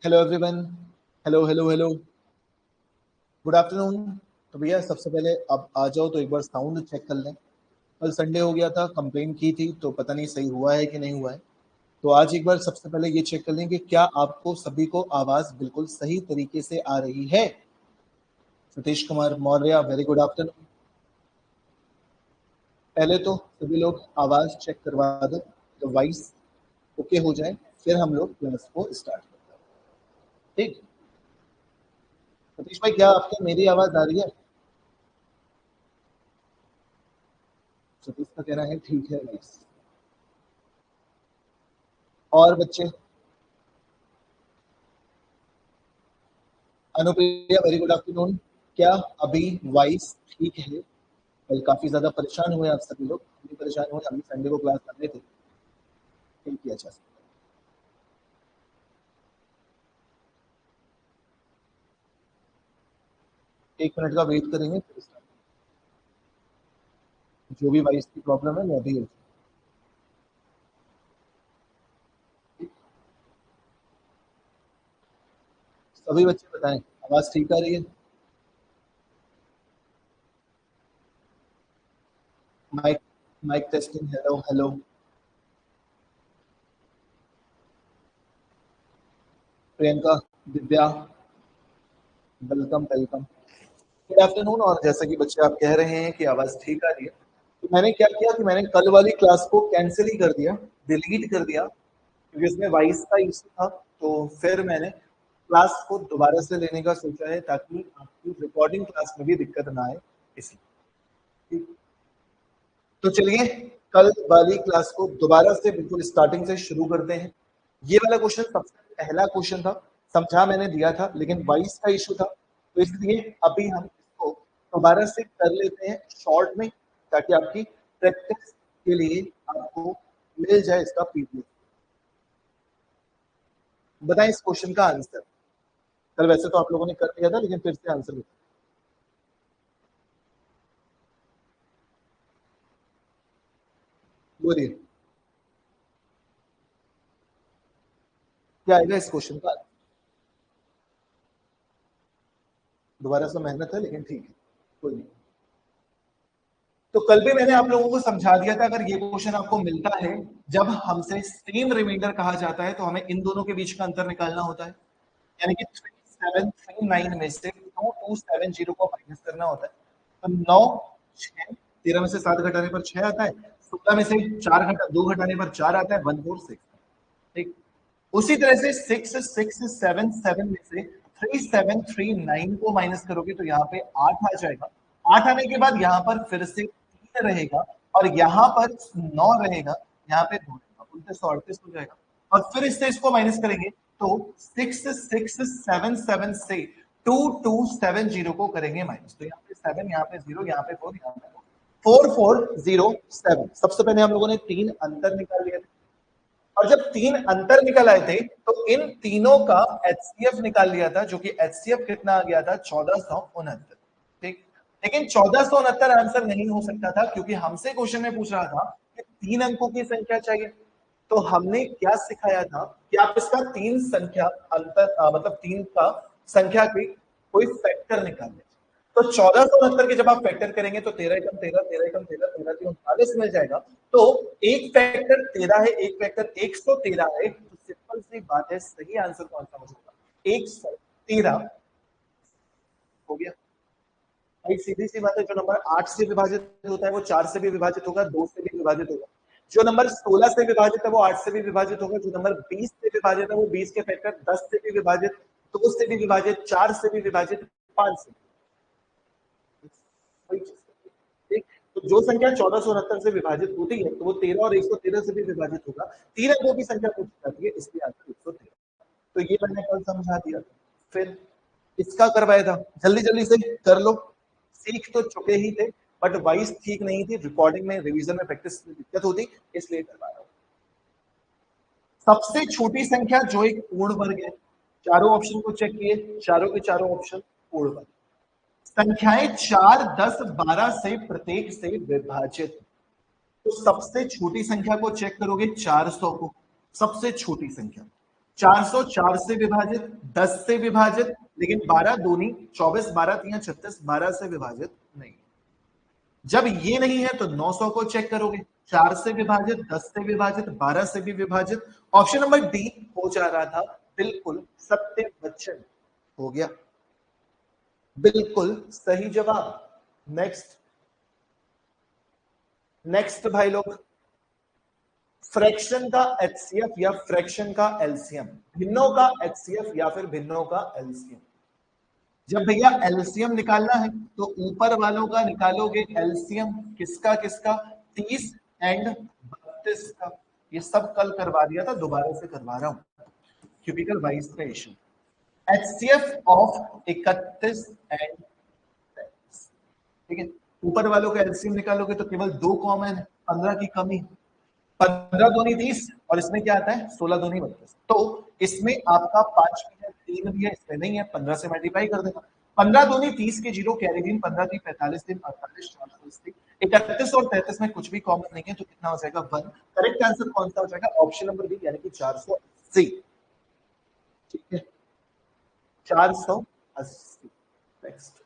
Hello everyone. Hello hello hello. Good afternoon. तो भैया सबसे पहले अब आ जाओ तो एक बार साउंड चेक कर लें। कल संडे हो गया था, कंप्लेन की थी तो पता नहीं सही हुआ है कि नहीं हुआ है। तो आज एक बार सबसे पहले ये चेक कर लें कि क्या आपको सभी को आवाज बिल्कुल सही तरीके से आ रही है। Satish Kumar Maurya, very good afternoon. पहले तो सभी लोग आवाज चेक करवा दें तो वॉइस ओके हो जाए, फिर हम लोग क्लास को स्टार्ट करते हैं। ठीक। सतीश भाई, क्या आपको मेरी आवाज आ रही है? सतीश का कहना है ठीक है वॉइस। और बच्चे? Anupriya, very good afternoon. क्या अभी वॉइस ठीक है? कल काफी ज्यादा परेशान हुए आप सभी लोग, हम भी परेशान हुए, हम भी संडे को क्लास कर रहे थे। ठीक किया जा सकता है। 1 मिनट का वेट करेंगे फिर start। जो भी वॉइस की प्रॉब्लम है वो अभी हो। सभी बच्चे बताएं, आवाज ठीक आ रही है? Mic mic testing, hello hello. Priyanka, Divya, welcome welcome. Good afternoon. और जैसा कि बच्चे आप कह रहे हैं कि आवाज ठीक आ रही है, तो मैंने क्या किया कि मैंने कल वाली क्लास को कैंसिल ही कर दिया, डिलीट कर दिया, क्योंकि इसमें वॉइस का इशू था। तो फिर मैंने क्लास को दोबारा से लेने का सोचा है ताकि आपकी रिकॉर्डिंग क्लास में भी दिक्कत ना आए, इसलिए। ठीक। तो चलिए, कल वाली क्लास को दोबारा से बिल्कुल स्टार्टिंग से शुरू करते हैं। ये वाला क्वेश्चन सबसे पहला क्वेश्चन था, समझा मैंने दिया था, लेकिन वॉइस का इशू था, तो इसलिए अभी हम इसको दोबारा से कर लेते हैं शॉर्ट में, ताकि आपकी प्रैक्टिस के लिए आपको मिल जाए इसका पीडीएफ। बताएं इस क्वेश्चन का आंसर। कल वैसे तो आप लोगों ने कर दिया था, लेकिन फिर से आंसर बताएं। बोलिए, क्या आएगा इस क्वेश्चन का? दोबारा से मेहनत है, लेकिन ठीक है, कोई नहीं। तो कल भी मैंने आप लोगों को समझा दिया था, अगर ये क्वेश्चन आपको मिलता है, जब हमसे सेम रिमाइंडर कहा जाता है तो हमें इन दोनों के बीच का अंतर निकालना होता है। यानी कि 3739 में से 2270 को माइनस करना होता है। तो 9 6 13 में से 7 घटाने पर 6 आता है, 16 में से 4 घटा 2 घटाने पर 4 आता है, 146। ठीक। उसी तरह से 6677 में से 3739 को माइनस करोगे तो यहाँ पे 8 आ जाएगा। 8 आने के बाद यहाँ पर फिर से 3 रहेगा, और यहाँ पर 9 रहेगा, यहाँ पे 2 रहेगा, 2938 हो जाएगा। और फिर इससे इसको माइनस करेंगे तो 6677 से 2270 को करेंगे माइनस, तो यहाँ पे 7, यहाँ पे 0, यहाँ पे 4, यहाँ पे 4407। सबसे पहले हम लोगों ने 3 अंतर निकाल लिए थे, और जब 3 अंतर निकल आए थे तो इन तीनों का एचसीएफ निकाल लिया था, जो कि एचसीएफ कितना आ गया था? 1469। ठीक। लेकिन 1469 आंसर नहीं हो सकता था, क्योंकि हमसे क्वेश्चन में पूछ रहा था कि 3 अंकों की संख्या चाहिए। तो हमने क्या सिखाया था कि आप इसका 3 संख्या अंतर मतलब 3 का संख्या की कोई फैक्टर निकाल लें। तो 1469 के जब आप फैक्टर करेंगे तो 13 एकम 13, 13 एकम 13, 13 3 39 मिल जाएगा। तो एक फैक्टर 13 है, एक फैक्टर 113 है, तो सिंपल सी बात है, सही आंसर कौन सा हो जाएगा? 113 हो गया। भाई सीधी सी बात है, जो नंबर 8 से विभाजित होता है वो 4 से भी विभाजित होगा, 2 से भी विभाजित होगा। जो नंबर 16 से विभाजित है वो 8 से भी विभाजित होगा। जो नंबर 20 से विभाजित है वो 20 के फैक्टर 10 से भी विभाजित, 2 से भी विभाजित, 4 से भी विभाजित, 5 से। ठीक। तो जो संख्या 1469 से विभाजित होती है तो वो 13 और 113 से भी विभाजित होगा। 3 अंकों की संख्या पूछी जाती है, इसलिए आंसर 113। तो ये मैंने कल समझा दिया था। फिर इसका करवाया था, जल्दी जल्दी से कर लो। सीख तो चुके ही थे, बट वॉइस ठीक नहीं थी, रिकॉर्डिंग में, रिवीजन में, प्रैक्टिस में दिक्कत होती, इसलिए करवा रहा हूं। सबसे छोटी संख्या जो एक पूर्ण वर्ग है, चारों ऑप्शन को चेक किए, चारों के चारों ऑप्शन पूर्ण वर्ग। संख्याएं 4, 10, 12 से प्रत्येक से विभाजित। तो सबसे छोटी संख्या को चेक करोगे 400 को, सबसे छोटी संख्या। 404 से विभाजित, 10 से विभाजित, लेकिन 12 दूनी 24, 12 तिया 36, 12 से विभाजित नहीं। जब ये नहीं है तो 900 को चेक करोगे, 4 से विभाजित, 10 से विभाजित, 12 से भी विभाजित। ऑप्शन नंबर डी हो जा रहा था बिल्कुल सत्य वचन, हो गया बिल्कुल सही जवाब। नेक्स्ट भाई लोग, फ्रैक्शन का एचसीएफ या फ्रैक्शन का एलसीएम, भिन्नों का एचसीएफ या फिर भिन्नों का एलसीएम। जब भैया एलसीएम निकालना है तो ऊपर वालों का निकालोगे एलसीएम, किसका किसका, 30 एंड 32 का। ये सब कल करवा दिया था, दोबारा से करवा रहा हूं क्योंकि कल 22 का इशू। एचसीएफ ऑफ 31 एंड 33, ठीक है। ऊपर वालों का एलसीएम निकालोगे तो केवल 2 कॉमन है, 15 की कमी, 15 दूनी 30 और इसमें क्या आता है 16 दूनी 32। तो इसमें आपका 5 भी है, 3 भी है, इसमें नहीं है, 15 से मल्टीप्लाई कर देना। 15 दूनी 30 के 0 कैरी दिन, 15 की 45 दिन, 48 480, 31 और 33 में कुछ भी कॉमन नहीं है तो कितना हो जाएगा 1। करेक्ट आंसर कौन सा हो जाएगा, ऑप्शन नंबर बी यानी कि 480, ठीक है 480। नेक्स्ट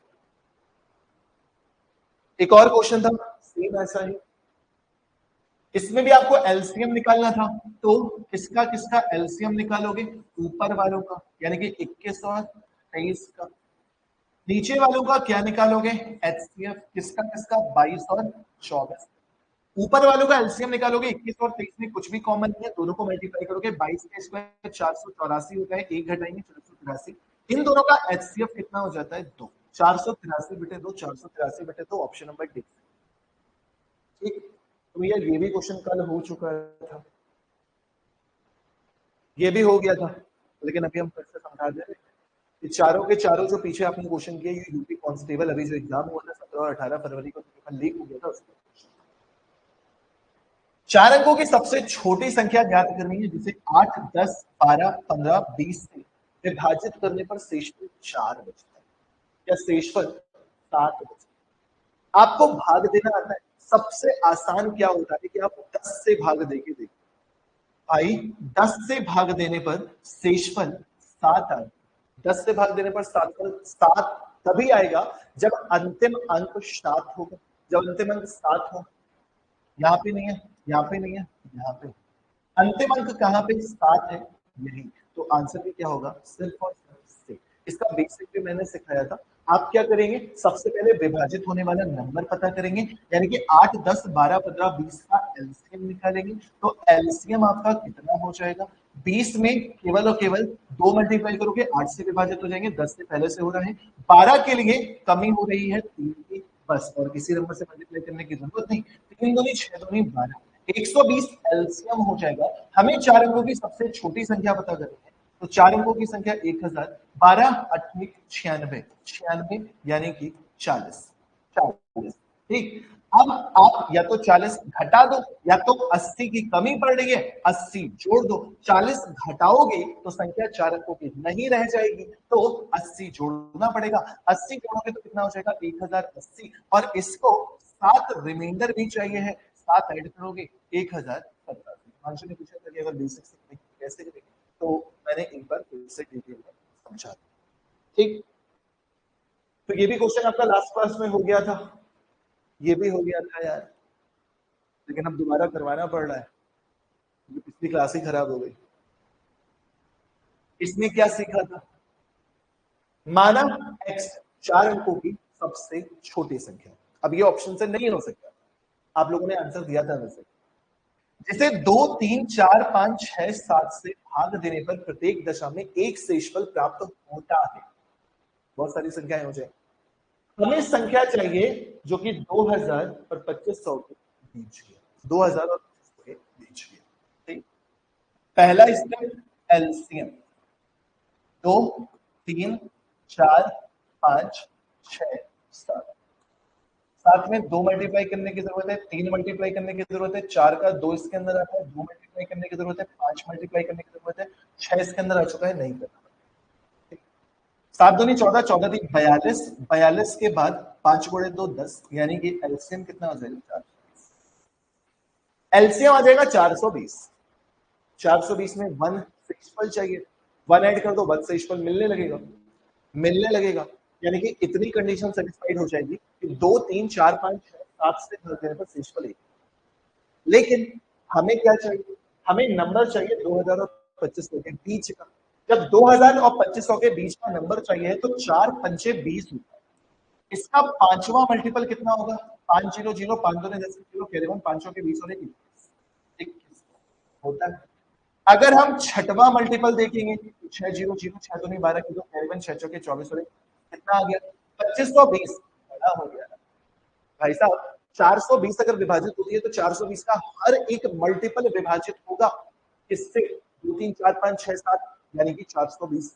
एक और क्वेश्चन था सेम ऐसा ही, इसमें भी आपको एलसीएम निकालना था, तो किसका किसका एलसीएम निकालोगे, ऊपर वालों का यानी कि 21 और 23 का, नीचे वालों का क्या निकालोगे एचसीएफ, किसका किसका 22 और 24। ऊपर वालों का एलसीएम निकालोगे, 21 और 23 में कुछ भी कॉमन नहीं है, दोनों को मल्टीप्लाई करोगे, 22 का स्क्वायर 484 होता है, एक घटाएंगे 483, इन दोनों का एचसीएफ कितना हो जाता है 2, 483 बटे 2, 483 बटे 2, ऑप्शन नंबर डी। ठीक, तो भैया ये भी क्वेश्चन कल हो चुका था, ये भी हो गया था, लेकिन अभी हम फिर से समझा दे रहे हैं। चारों के चारों जो पीछे आपने क्वेश्चन किए, ये यूपी कांस्टेबल अभी जो एग्जाम हुआ था 17 और 18 फरवरी को पेपर लीक हो गया था उसका। 4 अंकों की सबसे छोटी संख्या ज्ञात करनी है जिसे 8, 10, 12, 15, 20 से विभाजित करने पर शेषफल 4 बचता है या शेषफल 7 बचता है। आपको भाग देना आता है, सबसे आसान क्या होता है कि आप 10 से भाग देके देखो भाई, 10 से भाग देने पर शेषफल 7 आए, 10 से भाग देने पर 7 तभी आएगा जब अंतिम अंक 7 होगा, जब अंतिम अंक 7 हो। यहाँ पे नहीं है, यहाँ पे नहीं है, यहाँ पे अंतिम अंक कहाँ पे 7 है, यही तो आंसर भी क्या होगा सिर्फ और सिर्फ से। इसका बेसिक भी मैंने सिखाया था। आप क्या करेंगे, सबसे पहले विभाजित होने वाला नंबर पता करेंगे, यानी कि 8, 10, 12, 15, 20 का एलसीएम निकालेंगे, तो एलसीएम आपका कितना हो जाएगा, 20 में केवल और केवल 2 मल्टीप्लाई करोगे, 8 से विभाजित हो जाएंगे, 10 से पहले से हो रहा है, 12 के लिए कमी हो रही है 3 की, बस और किसी नंबर से मल्टीप्लाई करने की जरूरत नहीं, 3 दूनी 6 दूनी 12, 120 एलसीएम हो जाएगा। हमें 4 अंकों की सबसे छोटी संख्या पता करनी है, तो 4 अंकों की संख्या 1000, 12 8 96, 96 यानी कि 40, ठीक। अब आप या तो 40 घटा दो या तो 80 की कमी पड़ रही है, 80 जोड़ दो, 40 घटाओगे तो संख्या 4 अंकों की नहीं रह जाएगी, तो 80 जोड़ना पड़ेगा, 80 जोड़ोगे तो कितना हो जाएगा 1080, और इसको 7 रिमाइंडर भी चाहिए है, 7 ऐड करोगे 1087। मानसू ने पूछा था कि अगर बेसिक से कैसे करेंगे, तो मैंने एक बार फिर से डिटेल में समझा, ठीक। तो ये भी क्वेश्चन आपका लास्ट क्लास में हो गया था, ये भी हो गया था यार, लेकिन अब दोबारा करवाना पड़ रहा है क्योंकि पिछली क्लास ही खराब हो गई। इसमें क्या सीखा था, माना x 4 अंकों की सबसे छोटी संख्या, अब ये ऑप्शन से नहीं हो सकता, आप लोगों ने आंसर दिया था वैसे, जिसे 2, 3, 4, 5, 6, 7 से भाग देने पर प्रत्येक दशा में एक शेषफल प्राप्त होता है। बहुत सारी संख्याएं हो जाए, हमें संख्या चाहिए जो कि 2000 और 2500 के बीच की, 2000 और 2500 के बीच की, ठीक। पहला स्टेप एलसीएम, 2, 3, 4, 5, 6, 7, साथ में 2 मल्टीप्लाई करने की जरूरत है, 3 मल्टीप्लाई करने की जरूरत है, 4 का 2 इसके अंदर आता है, 2 मल्टीप्लाई करने की जरूरत है, 5 मल्टीप्लाई करने की जरूरत है, 6 इसके अंदर आ चुका है, नहीं करना। 7 दूनी 14, 14 दी 42, 42 के बाद 5 गुणे 2 10, यानी कि एलसीएम कितना हो जाएगा, एलसीएम आ जाएगा 420, 420 में 1 शेषफल चाहिए, 1 ऐड कर दो 1 शेषफल मिलने लगेगा, यानी कि इतनी कंडीशन सेटिस्फाइड हो जाएगी कि 2 3 4 5 6 7 से भाग देने पर शेषफल 1। लेकिन हमें क्या चाहिए, हमें नंबर चाहिए 2000 और 2500 के बीच का। जब 2000 और 2500 के बीच का नंबर चाहिए तो 4 पंचे 20 होता है। इसका पांचवा मल्टीपल कितना होगा, 500 5 दूने 10 0 कैरी 1 500 के 20 और 21 होता है। अगर हम छठवां मल्टीपल देखेंगे 6 0 0 6 दूनी 12 किलो कैरी 1 6 के 24 और कितना आ गया 2520 बड़ा हो गया भाई साहब। 420 अगर विभाजित होती है तो 420 का हर एक मल्टीपल विभाजित होगा किससे, 2 3 4 5 6 7 यानी कि 420।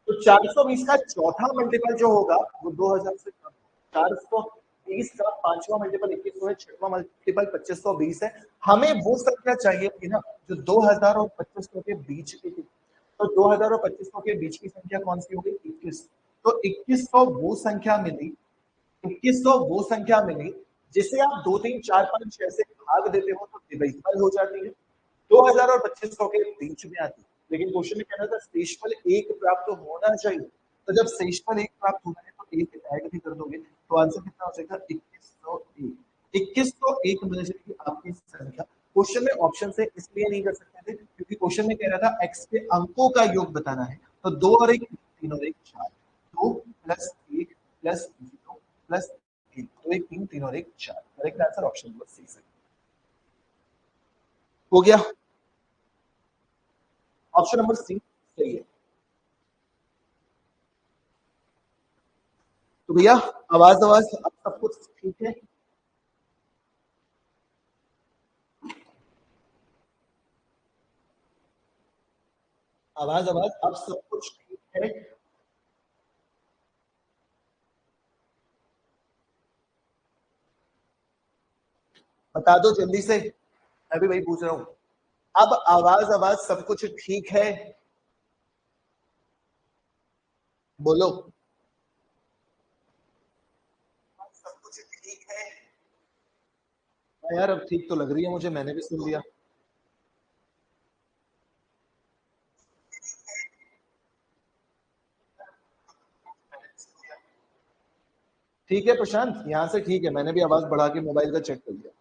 तो 420 का चौथा मल्टीपल जो होगा वो 2000 से कम। 420 का पांचवा मल्टीपल 2100 है, छठवां मल्टीपल 2520 है। हमें वो संख्या चाहिए थी ना जो 2000 और 2500 के बीच की थी। तो 2000 और 2500 के बीच की संख्या कौन सी हो गई, 21। तो 2100 वो संख्या मिली, 2100 वो संख्या मिली जिसे आप 2 3 4 5 6 से भाग देते हो तो डिविजिबल हो जाती है, 2000 और 2500 के बीच में आती है। लेकिन क्वेश्चन में कहना था शेषफल 1 प्राप्त होना चाहिए, तो जब शेषफल 1 प्राप्त होना है तो 1 ऐड भी कर दोगे तो आंसर कितना हो जाएगा 2101। 2101 मिल जाएगी आपकी संख्या। क्वेश्चन में ऑप्शन से इसलिए नहीं कर सकते थे क्योंकि क्वेश्चन में कह रहा था x के अंकों का योग बताना है, तो 2 और 1 3 और 1 4, 2 प्लस 1 प्लस 0 प्लस 1, 2 1 3 3 और 1 4। Correct answer option number C से हो गया। ऑप्शन नंबर सी सही है। तो भैया आवाज आवाज अब सब कुछ ठीक है, आवाज आवाज अब सब कुछ ठीक है। बता दो जल्दी से, मैं भी वही पूछ रहा हूं। अब आवाज आवाज सब कुछ ठीक है, बोलो। सब कुछ ठीक है। हाँ यार अब ठीक तो लग रही है मुझे, मैंने भी सुन लिया। ठीक है प्रशांत, यहाँ से ठीक है, मैंने भी आवाज बढ़ा के मोबाइल का चेक कर लिया।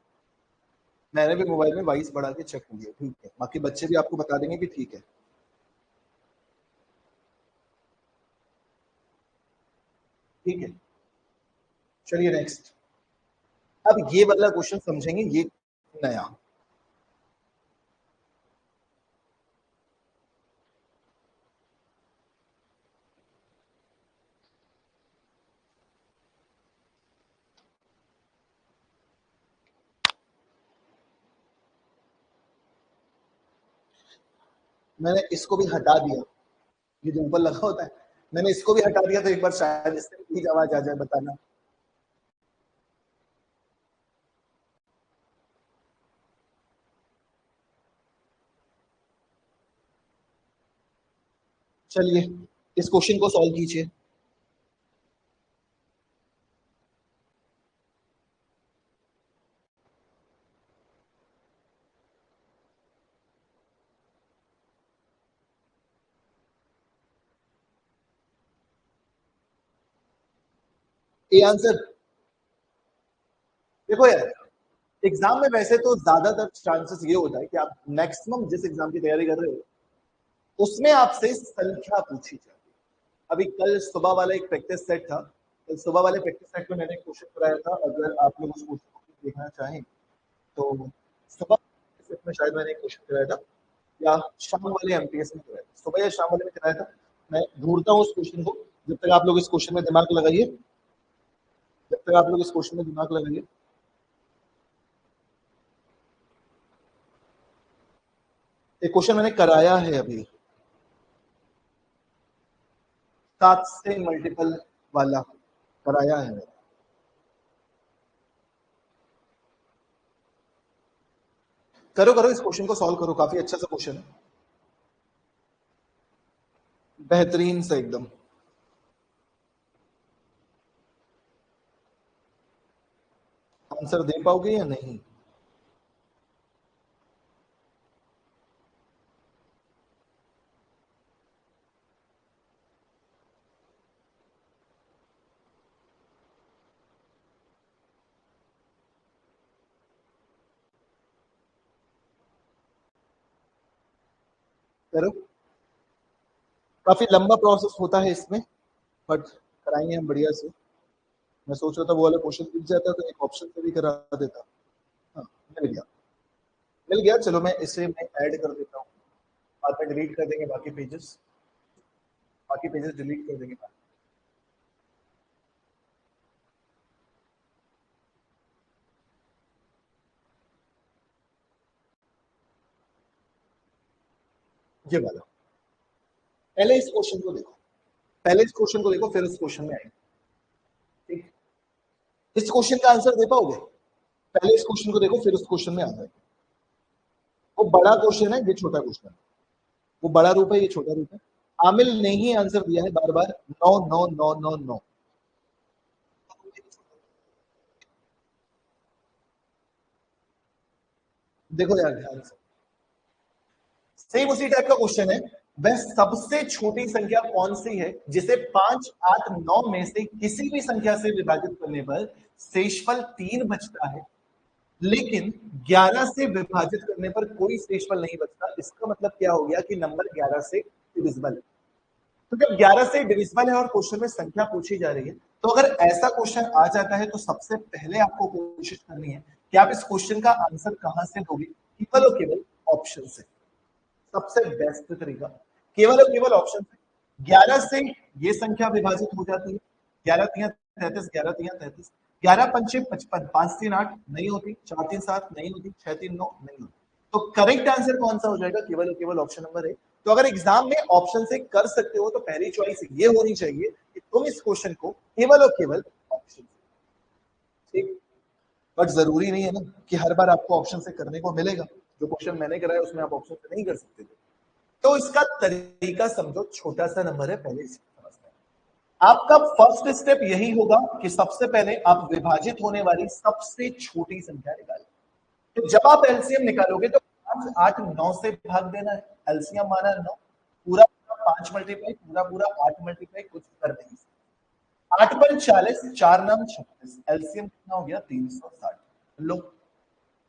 मैंने भी मोबाइल में वॉइस बढ़ा के चेक कर लिया, ठीक है। बाकी बच्चे भी आपको बता देंगे कि ठीक है। ठीक है, चलिए नेक्स्ट। अब ये वाला क्वेश्चन समझेंगे, ये नया। मैंने इसको भी हटा दिया, ये जो ऊपर लगा होता है मैंने इसको भी हटा दिया, तो एक बार शायद इससे ठीक आवाज आ जाए, बताना। चलिए इस क्वेश्चन को सॉल्व कीजिए। ए आंसर, देखो यार एग्जाम में वैसे तो ज्यादातर चांसेस ये होता है कि आप मैक्सिमम जिस एग्जाम की तैयारी कर रहे हो उसमें आपसे संख्या पूछी जाती है। अभी कल सुबह वाला एक प्रैक्टिस सेट था, कल सुबह वाले प्रैक्टिस सेट में मैंने एक क्वेश्चन कराया था, अगर आप लोग उस क्वेश्चन को देखना चाहें तो सुबह सेट में शायद मैंने एक क्वेश्चन कराया था, या शाम वाले एमपीएस में कराया था, सुबह या शाम वाले में कराया था। मैं ढूंढता हूँ उस क्वेश्चन को, जब तक आप लोग इस क्वेश्चन में दिमाग लगाइए, जब तक आप लोग इस क्वेश्चन में दिमाग लगाइए। एक क्वेश्चन मैंने कराया है अभी, 7 से मल्टीपल वाला कराया है। करो करो इस क्वेश्चन को सॉल्व करो, काफी अच्छा सा क्वेश्चन है, बेहतरीन सा एकदम। आंसर दे पाओगे या नहीं? करो। काफी लंबा प्रोसेस होता है इसमें, बट कराएंगे हम बढ़िया से। मैं सोच रहा था वो वाला क्वेश्चन दिख जाता तो एक ऑप्शन से भी करा देता। हाँ, मिल गया मिल गया। चलो मैं इसे मैं ऐड कर देता हूँ, बाद में डिलीट कर देंगे बाकी पेजेस डिलीट कर देंगे। ये वाला, पहले इस क्वेश्चन को देखो, फिर उस क्वेश्चन में आएंगे। ठीक, इस क्वेश्चन का आंसर दे पाओगे? पहले इस क्वेश्चन को देखो, फिर उस क्वेश्चन में आ जाए। वो बड़ा क्वेश्चन है, ये छोटा क्वेश्चन है। वो बड़ा रूप है, ये छोटा रूप है। आमिल ने ही आंसर दिया है बार बार, 9 9 9 9 9। देखो यार ध्यान से, सेम उसी टाइप का क्वेश्चन है। वह सबसे छोटी संख्या कौन सी है जिसे 5 8 9 में से किसी भी संख्या से विभाजित करने पर शेषफल 3 बचता है, लेकिन 11 से विभाजित करने पर कोई शेषफल नहीं बचता। इसका मतलब क्या हो गया कि नंबर 11 से डिविजिबल है। तो जब 11 से डिविजिबल है और क्वेश्चन में संख्या पूछी जा रही है, तो अगर ऐसा क्वेश्चन आ जाता है तो सबसे पहले आपको कोशिश करनी है कि आप इस क्वेश्चन का आंसर कहां से दोगे? केवल और केवल ऑप्शन से। सबसे बेस्ट तरीका केवल और केवल ऑप्शन से। 11 से ये संख्या विभाजित हो जाती है, 11 तिया 33, 11 तिया 33, 11 पंचे 55, 5 3 8 नहीं होती, 4 3 7 नहीं होती, 6 3 9 नहीं होती। तो करेक्ट आंसर कौन सा हो जाएगा? केवल और केवल ऑप्शन नंबर है। तो अगर एग्जाम में ऑप्शन से कर सकते हो तो पहली चॉइस ये होनी चाहिए कि तुम इस क्वेश्चन को केवल और केवल ऑप्शन से। ठीक, बट जरूरी नहीं है ना कि हर बार आपको ऑप्शन से करने को मिलेगा। जो क्वेश्चन मैंने कराया उसमें आप ऑप्शन से नहीं कर सकते थे। तो इसका तरीका समझो, छोटा सा नंबर है, पहले इसे समझते हैं। आपका फर्स्ट स्टेप यही होगा कि सबसे पहले आप विभाजित होने वाली सबसे छोटी संख्या निकालें। तो जब आप एलसीएम निकालोगे तो 5 8 9 से भाग देना है। एलसीएम माना 9, पूरा पूरा 5 मल्टीप्लाई, पूरा पूरा 8 मल्टीप्लाई, कुछ कर नहीं सकते। 8 पर 40, 4 नाम 36, एलसीएम कितना हो गया? 360। लो,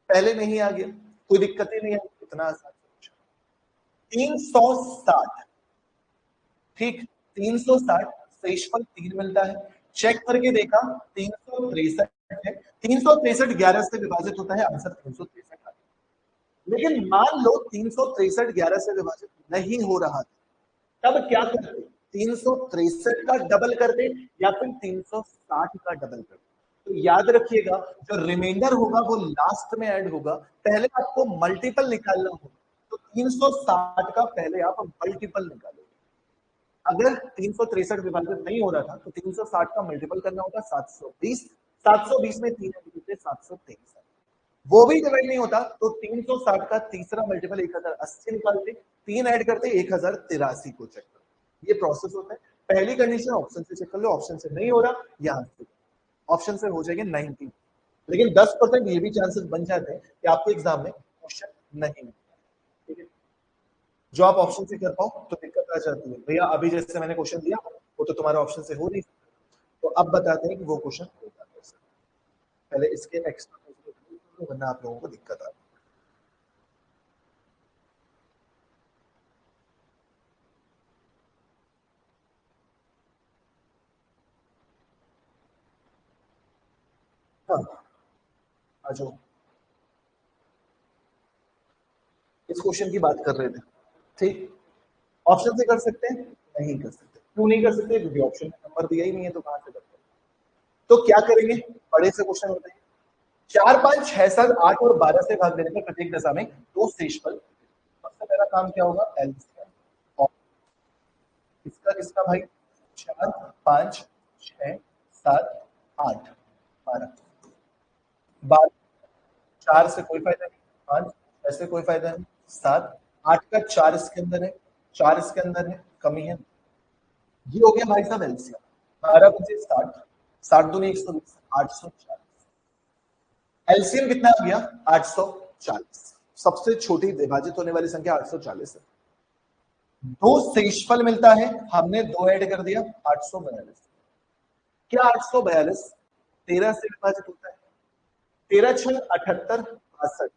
पहले नहीं आ गया, कोई दिक्कत ही नहीं है, इतना आसान। 360, ठीक, 360 शेषफल 3 मिलता है। चेक करके देखा, 363 है। 363 11 से विभाजित होता है, आंसर 363 आ गया। लेकिन मान लो 363 11 से विभाजित नहीं हो रहा था, तब क्या करते? 363 का डबल करते या फिर 360 का डबल करते। तो याद रखिएगा, जो रिमाइंडर होगा वो लास्ट में ऐड होगा। पहले आपको मल्टीपल निकालना होगा, तो 360 का पहले आप मल्टीपल निकालोगे। अगर 363 विभाजित नहीं हो रहा था तो 360 का मल्टीपल करना होगा 720। 720 में 3 ऐड करते 723, वो भी डिवाइड नहीं होता तो 360 का तीसरा मल्टीपल 1080 निकालते, 3 ऐड करते 1083 को चेक करते। ये प्रोसेस होता है। पहली कंडीशन ऑप्शन से चेक कर लो, ऑप्शन से नहीं हो रहा, यहां से ऑप्शन से हो जाएंगे 90। लेकिन 10% ये भी चांसेस बन जाते हैं कि आपके एग्जाम में क्वेश्चन नहीं मिलता। ठीक है, जो आप ऑप्शन से कर पाओ तो दिक्कत आ जाती है। भैया अभी जैसे मैंने क्वेश्चन दिया वो तो तुम्हारे ऑप्शन से हो नहीं, तो अब बताते हैं कि वो क्वेश्चन होगा कैसे। पहले इसके एक्स्ट्रा, वरना आप लोगों को दिक्कत आ। हाँ, आ जाओ। इस क्वेश्चन की बात कर रहे थे, ठीक। ऑप्शन से कर सकते हैं, नहीं कर सकते। क्यों नहीं कर सकते? क्योंकि ऑप्शन में नंबर दिया ही नहीं है, तो कहां से करते हैं? तो क्या करेंगे? बड़े से क्वेश्चन होते हैं। 4 5 6 7 8 और 12 से भाग देने पर प्रत्येक दशा में दो शेषफल। सबसे पहला काम क्या होगा? एलसीएम। और इसका किसका भाई? 4 5 6 7 8 12। 12, 4 से कोई फायदा नहीं, 5 ऐसे कोई फायदा नहीं, 7 8 का 4 इसके अंदर है, 4 इसके अंदर है, कमी है। ये हो गया भाई साहब एलसीएम। 12 बचे 60, 60 दूनी 120, 840। एलसीएम कितना आ गया? 840। सबसे छोटी विभाजित होने वाली संख्या 840 है। दो शेषफल मिलता है, हमने दो ऐड कर दिया, 842। क्या 842 13 से विभाजित होता है? 13 6 78 62।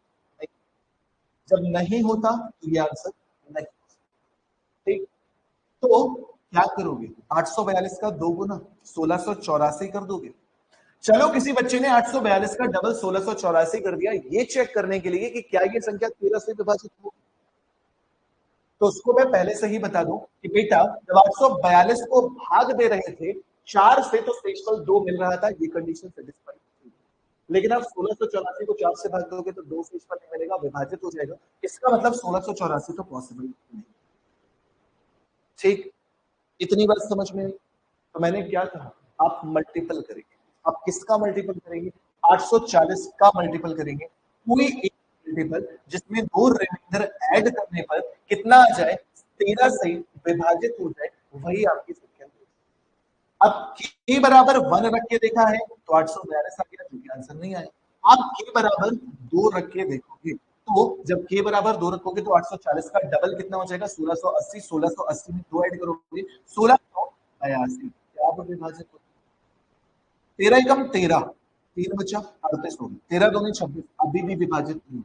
जब नहीं होता तो ये आंसर नहीं। ठीक, तो क्या करोगे? 842 का 2 गुना 1684 कर दोगे। चलो किसी बच्चे ने 842 का डबल 1684 कर दिया, ये चेक करने के लिए कि क्या ये संख्या 13 से विभाजित हो, तो उसको मैं पहले से ही बता दूं कि बेटा जब 842 को भाग दे रहे थे 4 से तो शेषफल 2 मिल रहा था, ये कंडीशन सेटिस्फाई थी। लेकिन आप 1684 को 4 से भाग दोगे तो 2 शेषफल नहीं मिलेगा, विभाजित हो जाएगा। इसका मतलब 1684 तो पॉसिबल नहीं। ठीक, इतनी बात समझ में आई। तो मैंने क्या कहा, आप मल्टीपल करेंगे। आप किसका मल्टीपल करेंगे? 840 का मल्टीपल करेंगे। कोई एक मल्टीपल जिसमें दो रिमाइंडर ऐड करने पर कितना आ जाए, 13 से विभाजित हो जाए, वही आपकी संख्या है। अब के बराबर 1 रख के देखा है तो 842 आ गया, क्योंकि आंसर नहीं आया। आप के बराबर 2 रख के देखोगे तो जब के बराबर 2 रखोगे तो 840 का डबल कितना हो जाएगा? 1680। 1680 में 2 ऐड करोगे 1682। क्या आप विभाजित हो? 13 एकम 13, 3 बचा 38 हो गया, 13 दूनी 26, अभी भी विभाजित नहीं।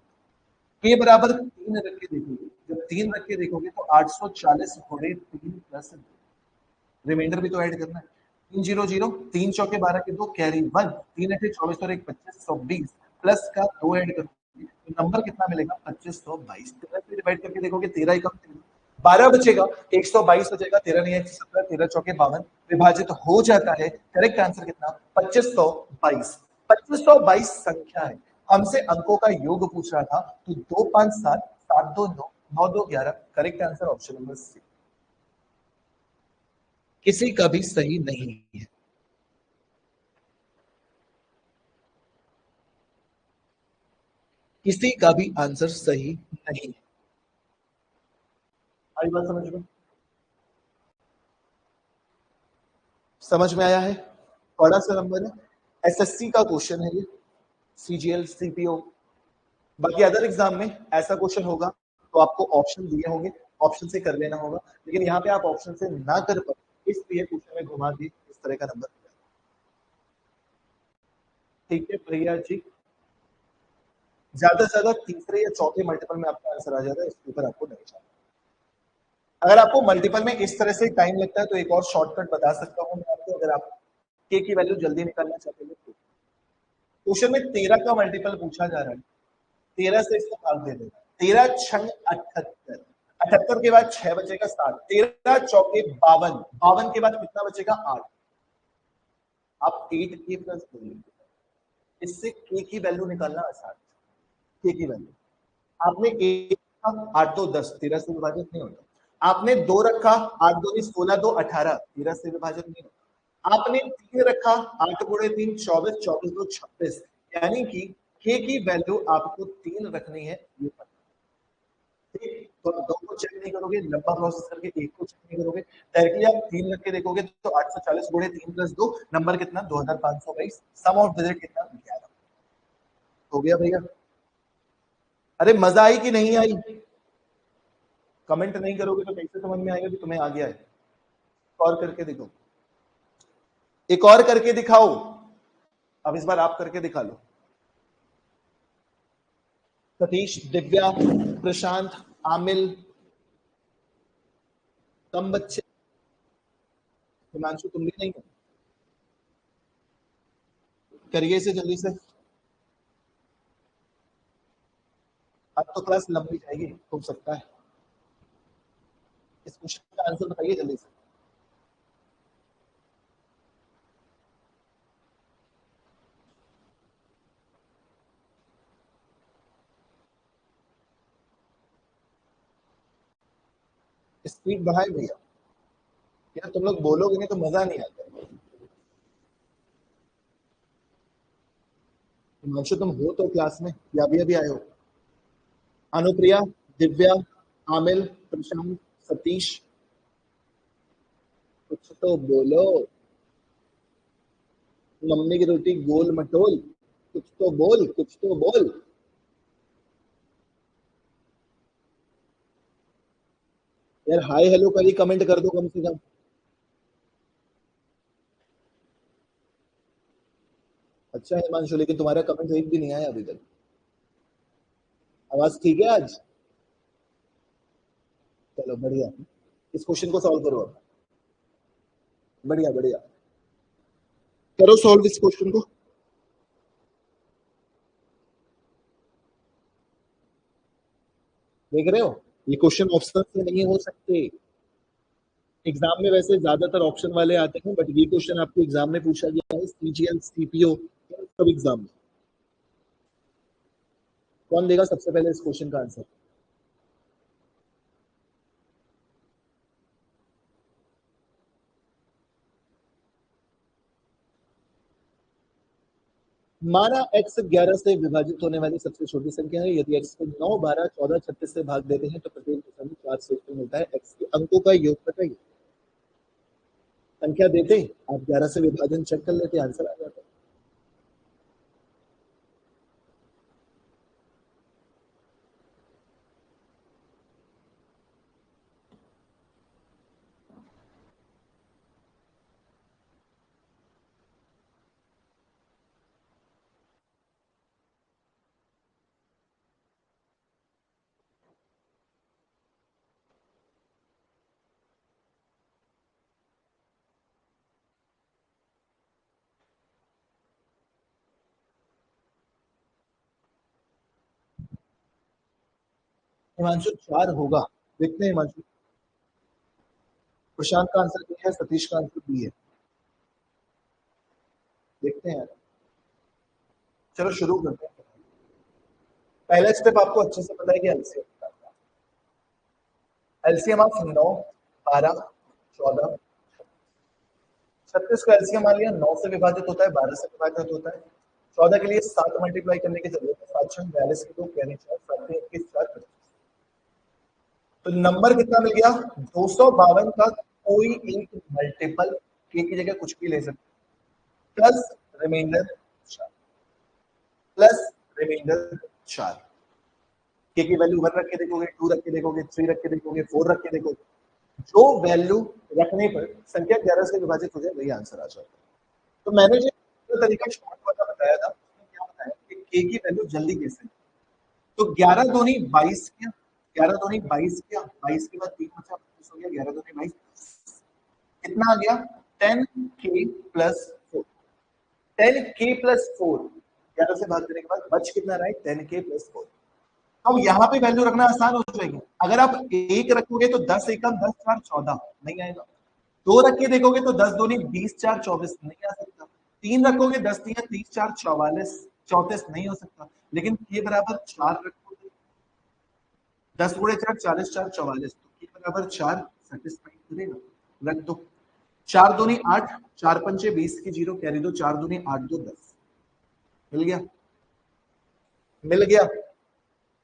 के बराबर 3 रख के देखोगे, जब 3 रख के देखोगे तो 840 घोड़े 3 प्लस, रिमाइंडर भी तो ऐड करना है। 3 जीरो जीरो, 3 चौके 12 के 2 कैरी 1, 3 अठे 24 और 1 25, 120 प्लस का 2 ऐड करोगे तो नंबर कितना मिलेगा? 2522। 13 से डिवाइड करके देखोगे 13 एकम 13, 12 बचेगा, 122 बचेगा, 13 नहीं 117, 13 चौके 52, विभाजित हो जाता है। करेक्ट आंसर कितना? 2522। 2522 संख्या है, हमसे अंकों का योग पूछ रहा था, तो 257 729 9211। Correct answer option number C, किसी का भी सही नहीं है। किसी का भी आंसर सही नहीं है। आई बात समझ में? समझ में आया है? बड़ा सा नंबर है, एसएससी का क्वेश्चन है ये, सीजीएल सीपीओ। बाकी अदर एग्जाम में ऐसा क्वेश्चन होगा तो आपको ऑप्शन दिए होंगे, ऑप्शन से कर लेना होगा, लेकिन यहाँ पे आप ऑप्शन से ना कर पाए इसलिए क्वेश्चन में घुमा दी इस तरह का नंबर। ठीक है भैया जी, ज्यादा से ज्यादा तीसरे या चौथे मल्टीपल में आपका आंसर आ जाएगा, इसके ऊपर आपको नहीं जाना। अगर आपको मल्टीपल में इस तरह से टाइम लगता है तो एक और शॉर्टकट बता सकता हूँ मैं आपको, अगर आप के की वैल्यू जल्दी निकालना चाहते हैं तो। क्वेश्चन में 13 का मल्टीपल पूछा जा रहा है, 13 से इसका भाग दे देना, 13 छंग 78, 78 के बाद 6 बचेगा 7, 13 चौके 52, 52 के बाद कितना बचेगा? 8। आप 8 के प्लस बोलेंगे, इससे के की वैल्यू निकालना आसान है। के की वैल्यू आपने एक रखा, 8 2 10, 13 से विभाजित नहीं होता। आपने 2 रखा, 8 2 16 2 18, 13 से विभाजित नहीं होता। आपने 3 रखा, 8 गुणे 3 24, 24 2 26, यानी कि के की वैल्यू आपको 3 रखनी है, ये पता। ठीक, तो आप 2 को चेक नहीं करोगे, लंबा प्रोसेस करके 1 को चेक नहीं करोगे, डायरेक्टली आप 3 रख के देखोगे तो 840 गुणे 3 प्लस 2 नंबर कितना? 2522। सम ऑफ डिजिट कितना? 11। हो गया भैया? अरे मजा आई कि नहीं आई? कमेंट नहीं करोगे तो कैसे समझ में आएगा कि तुम्हें आ गया है? और करके दिखाओ, एक और करके दिखाओ। अब इस बार आप करके दिखा लो। सतीश, दिव्या, प्रशांत, आमिल, कम बच्चे, हिमांशु तुम भी नहीं हो, करिए इसे जल्दी से। अब तो क्लास लंबी जाएगी, हो सकता है। इस क्वेश्चन का आंसर बताइए जल्दी से। स्पीड बढ़ाए भैया, यार तुम लोग बोलोगे नहीं तो मजा नहीं आता। हिमांशु तुम हो तो क्लास में या अभी अभी आए हो? अनुप्रिया, दिव्या, आमिल, प्रशांत, सतीश, कुछ तो बोलो। मम्मी की रोटी गोल मटोल, कुछ तो बोल, कुछ तो बोल। यार हाय हेलो कल ही कमेंट कर दो कम से कम। अच्छा हिमांशु, लेकिन तुम्हारा कमेंट एक भी नहीं आया अभी तक। आवाज ठीक है आज? चलो बढ़िया। इस क्वेश्चन को सॉल्व करो। बढ़िया बढ़िया, करो सॉल्व इस क्वेश्चन को। देख रहे हो, ये क्वेश्चन ऑप्शन से नहीं हो सकते। एग्जाम में वैसे ज्यादातर ऑप्शन वाले आते हैं, बट ये क्वेश्चन आपको एग्जाम में पूछा गया है, सीजीएल सीपीओ सब एग्जाम में। कौन देगा सबसे पहले इस क्वेश्चन का आंसर? माना x 11 से विभाजित होने वाली सबसे छोटी संख्या है। यदि x को 9, 12, 14, 36 से भाग देते हैं तो प्रत्येक दिशा में 4 से मिलता है। x के अंकों का योग बताइए। संख्या देते आप 11 से विभाजन चेक कर लेते, आंसर आ जाता। हिमांशु 4 होगा, देखते हैं हिमांशु। प्रशांत का आंसर क्या है, सतीश का आंसर बी है, देखते हैं। चलो शुरू करते हैं। पहला स्टेप आपको अच्छे से पता है कि एलसीएम, एलसीएम ऑफ 9, 12, 14, 36 का एलसीएम मान लिया। 9 से विभाजित होता है, 12 से विभाजित होता है। 14 के लिए 7 मल्टीप्लाई करने की जरूरत है। 7 6 42 की 2 यानी 4, 7 21 4 25। तो नंबर कितना मिल गया? 252 का कोई एक मल्टीपल के की जगह कुछ भी ले सकते, प्लस रिमाइंडर 4, प्लस रिमाइंडर 4। के की वैल्यू 1 रख के देखोगे, 2 रख के देखोगे, 3 रख के देखोगे, 4 रख के देखोगे, जो वैल्यू रखने पर संख्या 11 से विभाजित हो जाए वही आंसर आ जाता है। तो मैंने जो तरीका शॉर्ट वाला बताया था, उसमें क्या बताया कि के की वैल्यू जल्दी कैसे, तो 11 दूनी 22 किया, 11 दूनी 22 किया, 22 के बाद 3 बचा 25 हो गया, 11 दूनी 22 कितना आ गया 10k प्लस 4, 10k प्लस 4 11 से भाग देने के बाद बच कितना रहा है 10k प्लस 4। अब यहाँ पे वैल्यू रखना आसान हो जाएगी। अगर आप एक रखोगे तो 10 एकम 10 4 14 नहीं आएगा। 2 रख के देखोगे तो 10 दूनी 20 4 24 नहीं आ सकता। 3 रखोगे 10 3 30 4 44 34 नहीं हो सकता। लेकिन के बराबर 4 रखोगे, 10 गुणे 4 40 4 44, तो के बराबर 4 सेटिस्फाई करेगा, रख दो। 4 दूनी 8, 4 पंचे 20 की 0 कैरी दो, 4 दूनी 8 2 10, मिल गया, मिल गया।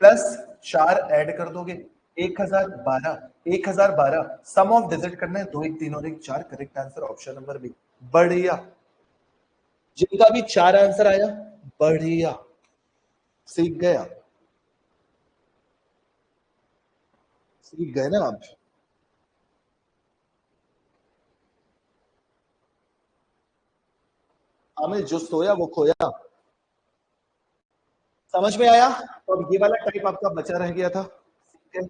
प्लस 4 ऐड कर दोगे 1012, 1012 सम ऑफ डिजिट करना है, 2 1 3 और 1 4, correct answer option number B. बढ़िया, जिनका भी 4 आंसर आया बढ़िया, सीख गया, सीख गए ना आप। हमें जो सोया वो खोया, समझ में आया। तो अब ये वाला टाइप आपका बचा रह गया था, ठीक है।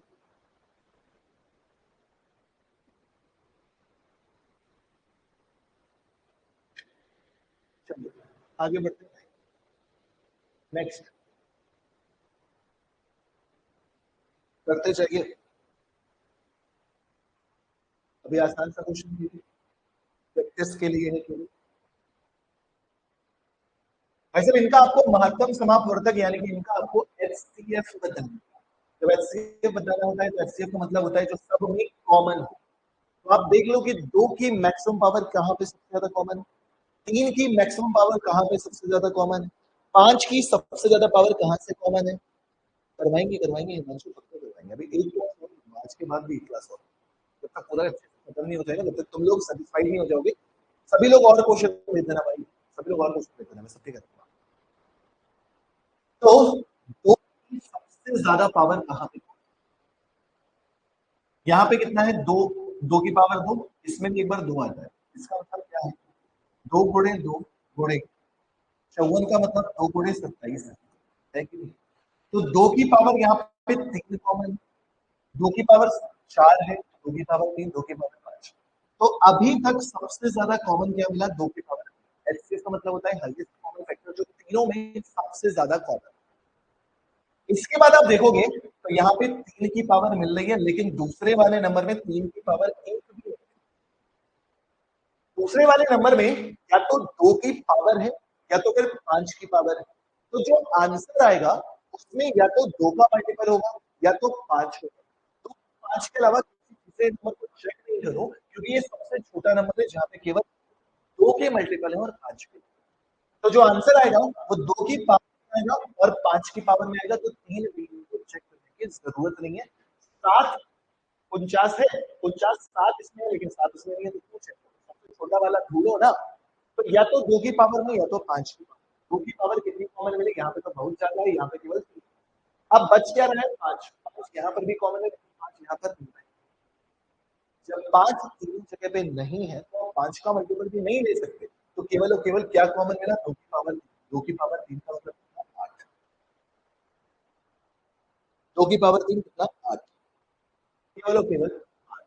चलिए आगे बढ़ते हैं, नेक्स्ट करते चाहिए। अभी आसान सा क्वेश्चन प्रैक्टिस के लिए है केवल। वैसे इनका आपको महत्तम समापवर्तक यानी कि इनका आपको एचसीएफ बताना है। जब एचसीएफ बताना होता है तो एचसीएफ का मतलब होता है जो सब में कॉमन हो। तो आप देख लो कि 2 की मैक्सिमम पावर कहां पे सबसे ज्यादा कॉमन है, 3 की मैक्सिमम पावर कहां पे सबसे ज्यादा कॉमन है, 5 की सबसे ज्यादा पावर कहां से कॉमन है। करवाएंगे करवाएंगे हिमांशु, पक्का करवाएंगे। अभी एक क्लास और, आज के बाद भी एक क्लास और, जब तक पूरा खत्म नहीं हो जाएगा तब तक तुम लोग सेटिस्फाइड नहीं हो जाओगे। सभी लोग और क्वेश्चन भेज देना भाई, सभी लोग और क्वेश्चन भेज देना, मैं सबके करूंगा। तो 2 की सबसे ज्यादा पावर कहां पे, यहाँ पे कितना है 2, 2 की पावर 2, इसमें भी एक बार 2 आता है, इसका मतलब क्या है 2 गुणे 2 गुणे 54 का मतलब 2 गुणे 27 है कि नहीं। तो 2 की पावर यहाँ पे 3 कॉमन, 2 की पावर 4 है, 2 की पावर 3, 2 की पावर 5। तो अभी तक सबसे ज्यादा कॉमन क्या मिला? 2 की पावर। एचसीएफ का मतलब होता है हाईएस्ट कॉमन फैक्टर, जो तीनों में सबसे ज्यादा कॉमन। इसके बाद आप देखोगे तो यहाँ पे 3 की पावर मिल रही है, लेकिन दूसरे वाले नंबर में 3 की पावर 1 भी है। दूसरे वाले नंबर में या तो 2 की पावर है या तो फिर 5 की पावर है। तो जो आंसर आएगा उसमें या तो 2 का मल्टीपल होगा या तो 5 होगा। तो 5 के अलावा किसी दूसरे नंबर को चेक नहीं करो, क्योंकि ये सबसे छोटा नंबर है जहां पे केवल 2 के मल्टीपल है और 5 के। तो जो आंसर आएगा वो 2 की पावर में आएगा और 5 की पावर में आएगा। तो 3 डिग्री को चेक करने की जरूरत नहीं है। 7 49 है, 49 7 इसमें है, लेकिन 7 इसमें नहीं है, तो क्यों चेक करो? सबसे छोटा वाला ढूंढो ना। तो या तो 2 की पावर में या तो 5 की पावर। 2 की पावर कितनी कॉमन मिलेगी? यहाँ पे तो बहुत ज्यादा है, यहाँ पे केवल 3। अब बच क्या रहा है? 5। 5 यहाँ पर भी कॉमन है, 5 यहाँ पर नहीं है। जब 5 तीन जगह पे नहीं है तो आप 5 का मल्टीपल भी नहीं ले सकते। तो केवल और केवल क्या कॉमन मिला? 2 की पावर 2 की पावर 3 का मतलब 8। 2 की पावर 3 कितना? 8। केवल और केवल 8।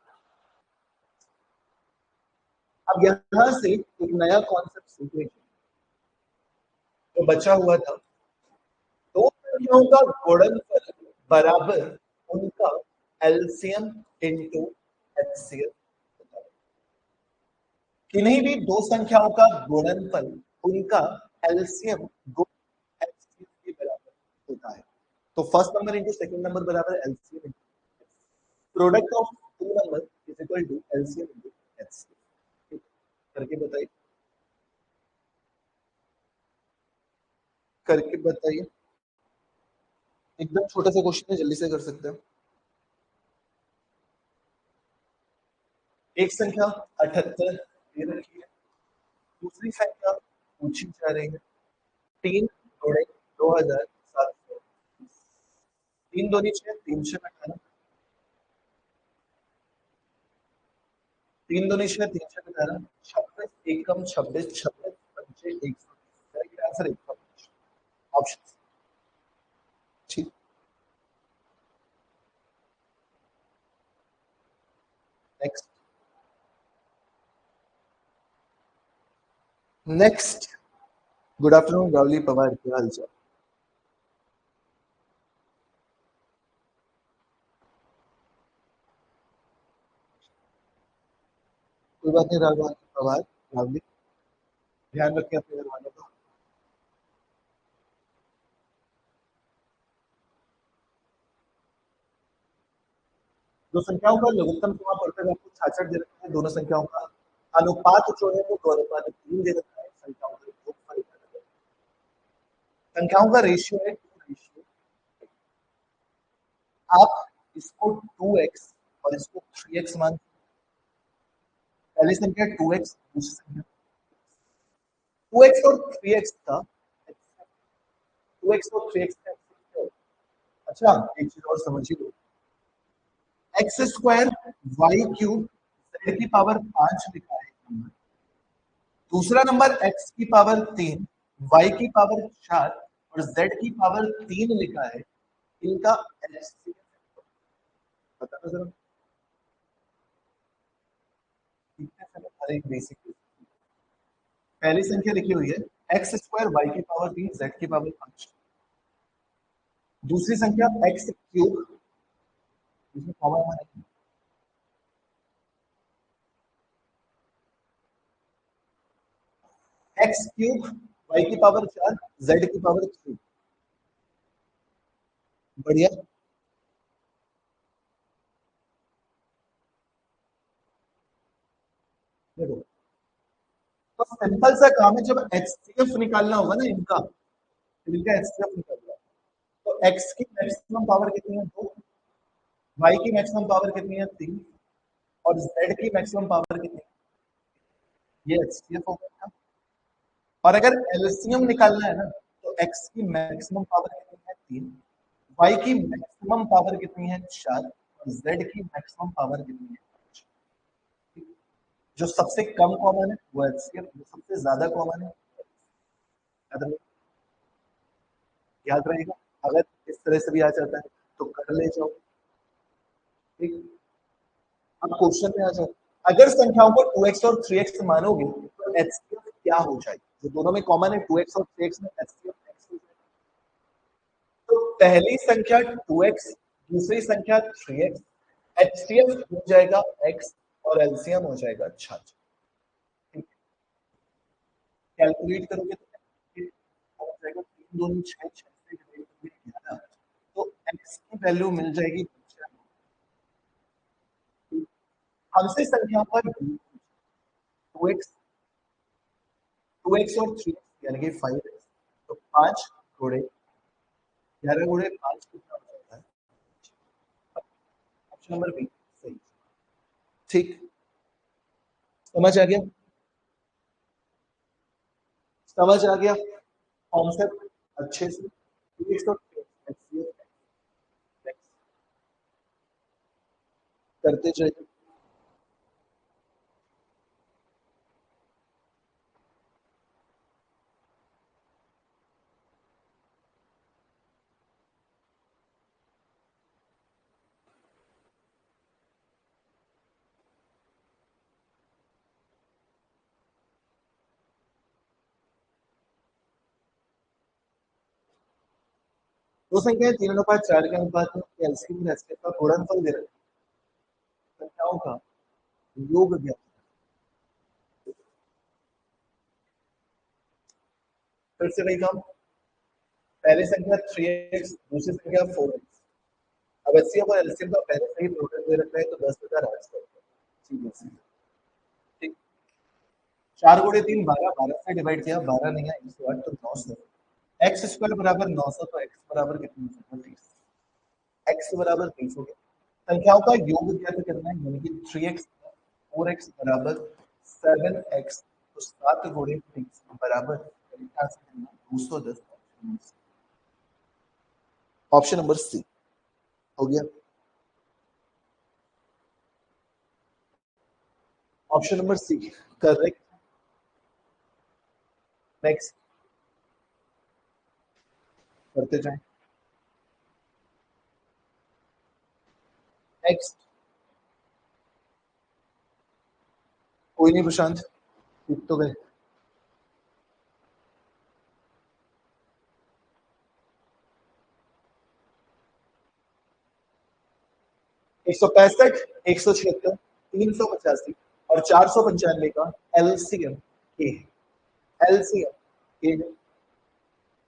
अब यहां से एक नया कॉन्सेप्ट सीखेंगे जो बचा हुआ था। दो संख्याओं का गुणनफल बराबर उनका एलसीएम इंटू एचसीएफ। किन्हीं भी दो संख्याओं का गुणनफल उनका एलसीएम गुण एचसीएफ के बराबर होता है। तो first number into second number बराबर LCM into product of two number is equal to LCM into HCF. करके बताइए, करके बताइए। एकदम छोटा सा क्वेश्चन है, जल्दी से कर सकते हैं। एक संख्या 78 दे रखी है, दूसरी संख्या पूछी जा रही है 3 गुणे 2700। 3 दूनी 6, 3 से 18। 3 दूनी 6, 3 से 18। 26 एकम 26, 26 पंचे 120। Answer 125 option. ठीक। Next, next. Good afternoon Rawali Pawar, क्या हाल चाल? कोई बात नहीं रावली पवार, रावली ध्यान रखें अपने घर वालों का। दो संख्याओं का लघुत्तम जब आप पढ़ते हैं आपको 66 दे रखा है। दोनों संख्याओं का अनुपात जो है वो 2:3 दे रखा है। संख्याओं का योगफल है। संख्याओं का रेशियो है 2 रेशियो। आप इसको 2x और इसको 3x मान। पहली संख्या 2x, दूसरी संख्या 2x और 3x का 2x और 3x का क्या होता है? अच्छा, एक चीज और समझिए, X square Y cube Z की पावर 5 लिखा है। दूसरा नंबर x की पावर 3, y की पावर 4 और z की पावर 3 लिखा है। इनका एचसीएफ बताना जरा। हर एक बेसिक। पहली संख्या लिखी हुई है एक्स स्क्वायर वाई की पावर 3 जेड की पावर 5। दूसरी संख्या एक्स क्यूब, इसमें पावर हमारे एक्स क्यूब वाई की पावर 4 जेड की पावर 3। बढ़िया। देखो, तो सिंपल सा काम है, जब एचसीएफ निकालना होगा ना इनका, इनका एचसीएफ निकालना है, तो एक्स की मैक्सिमम पावर कितनी है? 2। वाई की मैक्सिमम पावर कितनी है? 3। और जेड की मैक्सिमम पावर कितनी है? ये एचसीएफ हो गया। और अगर एलसीएम निकालना है ना, तो एक्स की मैक्सिमम पावर कितनी है? 3। वाई की मैक्सिमम पावर कितनी है? 4। और जेड की मैक्सिमम पावर कितनी है? 5। जो सबसे कम कॉमन है वो एचसीएफ, जो सबसे ज्यादा कॉमन है याद रहेगा। अगर इस तरह से भी आ जाता है तो कर ले जाओ। ठीक। अब क्वेश्चन में आ जाओ, अगर संख्याओं को 2x और 3x मानोगे तो एचसीएफ क्या हो जाएगी? जो दोनों में कॉमन है 2x और 3x में एचसीएफ x हो जाएगा। तो पहली संख्या 2x, दूसरी संख्या 3x, एचसीएफ हो जाएगा x और एलसीएम हो जाएगा 6। कैलकुलेट करोगे तो हो जाएगा 3 दूनी 6, 6 से डिवाइड करोगे 11, तो x की वैल्यू मिल जाएगी 95। हमसे संख्याओं पर 2x और 3x यानी कि 5x, तो 5 गुणे 11 गुणे 5 कितना हो जाता है? ऑप्शन नंबर बी सही। ठीक, समझ आ गया? समझ आ गया कॉन्सेप्ट अच्छे से? 2x और 3x करते जाइए। दो संख्याएं 3:4 के अनुपात में एलसीएम और एचसीएफ का गुणनफल दे रहे हैं, संख्याओं का योग ज्ञात। फिर से वही काम, पहली संख्या 3x, दूसरी संख्या 4x। अब एचसीएफ और एलसीएम का पहले से ही प्रोडक्ट दे रखा है तो 10,000 आज करते हैं। ठीक, 4 गुणे 3 12, 12 से डिवाइड किया 12 नहीं है 108 तो 900। एक्स स्क्वायर बराबर 900, तो एक्स बराबर कितनी हो जाएगा? 30। एक्स बराबर 30 हो गया। संख्याओं का योग ज्ञात करना है यानी कि 3x 4x बराबर 7x, तो 7 गुणे 30 बराबर 210। ऑप्शन नंबर सी हो गया। Option number C correct. Next करते जाएं। नेक्स्ट कोई नहीं प्रशांत, ठीक तो गए। 165, 176, 385 और 495 का एलसीएम के एलसीएम के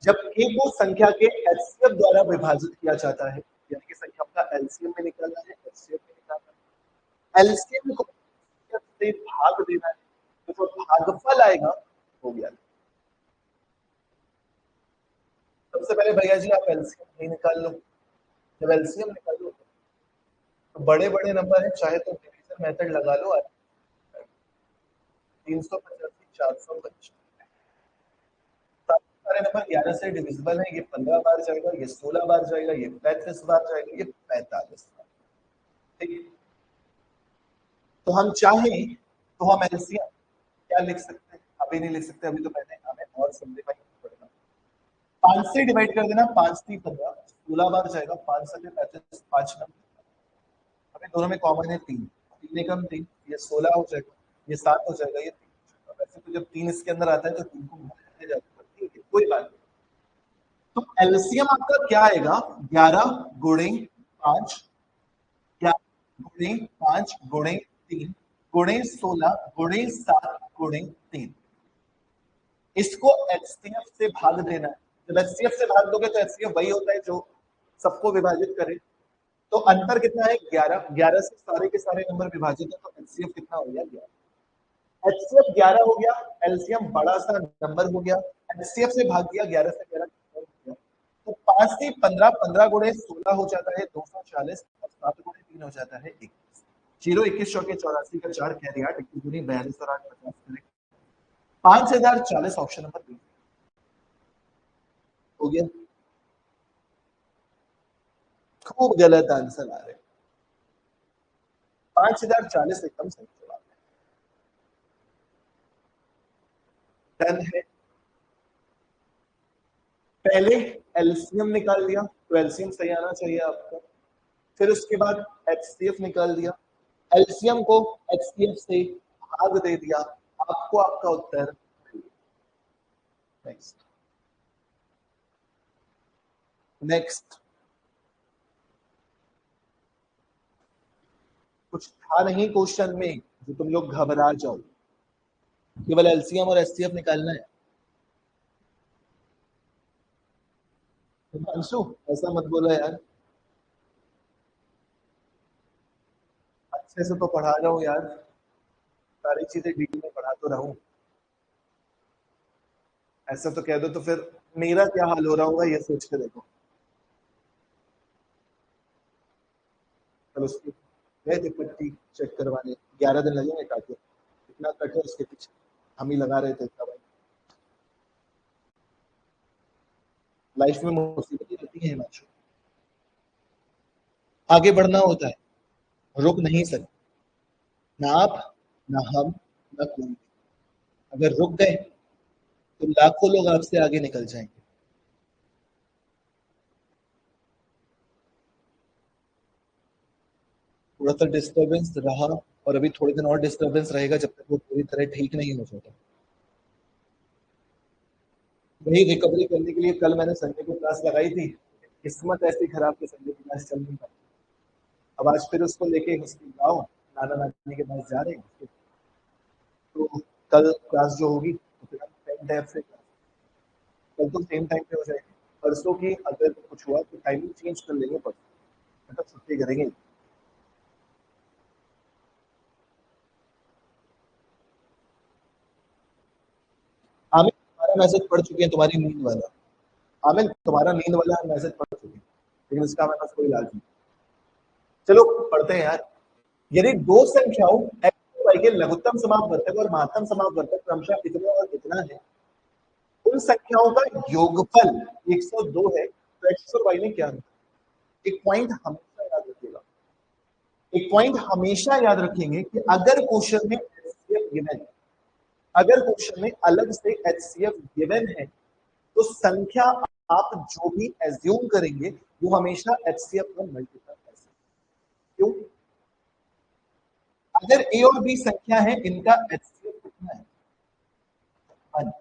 जब के को संख्या के एचसीएफ द्वारा विभाजित किया जाता है, यानी कि संख्या का एलसीएम में निकालना है, एचसीएफ में निकालना है, एलसीएम को से भाग देना है, तो जो भागफल आएगा हो गया। सबसे पहले भैया जी आप एलसीएम नहीं निकाल लो, जब एलसीएम निकाल लो तो बड़े बड़े नंबर है, चाहे तो डिवीजन मेथड लगा लो। 385, 455, सारे नंबर 11 से डिविजिबल है, ये 15 बार जाएगा, ये 16 बार जाएगा, ये 35 बार जाएगा, ये 45 बार। ठीक, तो हम चाहें तो हम एलसीएम क्या लिख सकते हैं? अभी नहीं लिख सकते, अभी तो मैंने हमें और सिंप्लीफाई करना पड़ेगा। 5 से डिवाइड कर देना, 5 3 15, 16 बार जाएगा, 5 7 35, 5 9, अभी दोनों में कॉमन है 3, 3 एकम 3, ये 16 हो जाएगा, ये 7 हो जाएगा, ये 3। वैसे तो जब 3 इसके अंदर आता है तो 3 को घटाया जाता है, ठीक है कोई बात नहीं। तो एलसीएम आपका क्या आएगा? 11 गुणे 5, 11 गुणे 5 गुणे 3 गुणे 16 गुणे 7 गुणे 3। इसको एचसीएफ से भाग देना है। जब एचसीएफ से भाग दोगे तो एचसीएफ वही होता है जो सबको विभाजित करे। तो अंतर कितना है? 11, 11 से सारे के सारे नंबर विभाजित है, तो एचसीएफ कितना हो गया? 11। एचसीएफ 11 हो गया, एलसीएम बड़ा सा नंबर हो गया, एचसीएफ से भाग दिया, 11 से 11 हो गया, तो 5 से 15, 15 गुणे 16 हो जाता है 240, और 7 गुणे 3 हो जाता है 21। 0 21 चौके 84 का 4 कैरी 8, 21 दूनी 42 और 8 50 करेक्ट। 5040 ऑप्शन नंबर बी हो गया। खूब गलत आंसर आ रहे। 5040 एकदम सही जवाब है। डन है। पहले एलसीएम निकाल लिया, तो एलसीएम सही आना चाहिए आपको। फिर उसके बाद एचसीएफ निकाल दिया, एलसीएम को एचसीएफ से भाग दे दिया, आपको आपका उत्तर। नेक्स्ट नेक्स्ट कुछ था नहीं क्वेश्चन में जो तुम लोग घबरा जाओ, केवल एलसीएम और एचसीएफ निकालना है। अंशु ऐसा मत बोलो यार, अच्छे से तो पढ़ा रहा हूँ यार, सारी चीजें डिटेल में पढ़ा तो रहा हूँ। ऐसा तो कह दो तो फिर मेरा क्या हाल हो रहा होगा ये सोच के देखो। कल उसकी गए थे पट्टी चेक करवाने, 11 दिन लगेंगे काटे, इतना कटे उसके पीछे हम ही लगा रहे थे इतना भाई। लाइफ में मुसीबतें रहती हैं हिमांशु, आगे बढ़ना होता है, रुक नहीं सकते, ना आप ना हम ना कोई। अगर रुक गए तो लाखों लोग आपसे आगे निकल जाएंगे। थोड़ा सा डिस्टर्बेंस रहा और अभी थोड़े दिन और डिस्टर्बेंस रहेगा जब तक वो पूरी तरह ठीक नहीं हो जाता। वही रिकवरी करने के लिए कल मैंने संडे को क्लास लगाई थी, किस्मत ऐसी खराब कि संडे की क्लास चल नहीं पाई। अब आज फिर उसको लेके उसके गाँव नाना नानी के पास जा रहे हैं, तो कल क्लास जो होगी तो फिर हम सेम टाइम से, कल तो सेम टाइम पे हो जाएगी। परसों की अगर कुछ हुआ तो टाइमिंग चेंज कर लेंगे, परसों मतलब छुट्टी करेंगे। आमिर तुम्हारा मैसेज पढ़ चुके हैं, तुम्हारी नींद वाला। आमिर तुम्हारा नींद वाला मैसेज पढ़ चुके हैं, लेकिन इसका हमारे पास कोई इलाज नहीं। चलो पढ़ते हैं यार। यदि दो संख्याओं x और y के लघुत्तम समापवर्तक और महत्तम समापवर्तक क्रमशः इतना और इतना है, उन संख्याओं का योगफल 102 है, तो x और y में क्या है? एक पॉइंट हमेशा याद रखिएगा, एक पॉइंट हमेशा याद रखेंगे कि अगर क्वेश्चन में एचसीएफ गिवन है, अगर क्वेश्चन में अलग से एचसीएफ गिवन है, तो संख्या आप जो भी एज्यूम करेंगे वो हमेशा एचसीएफ का मल्टीपल है। क्यों? अगर ए और बी संख्या है, इनका एचसीएफ कितना है? 1।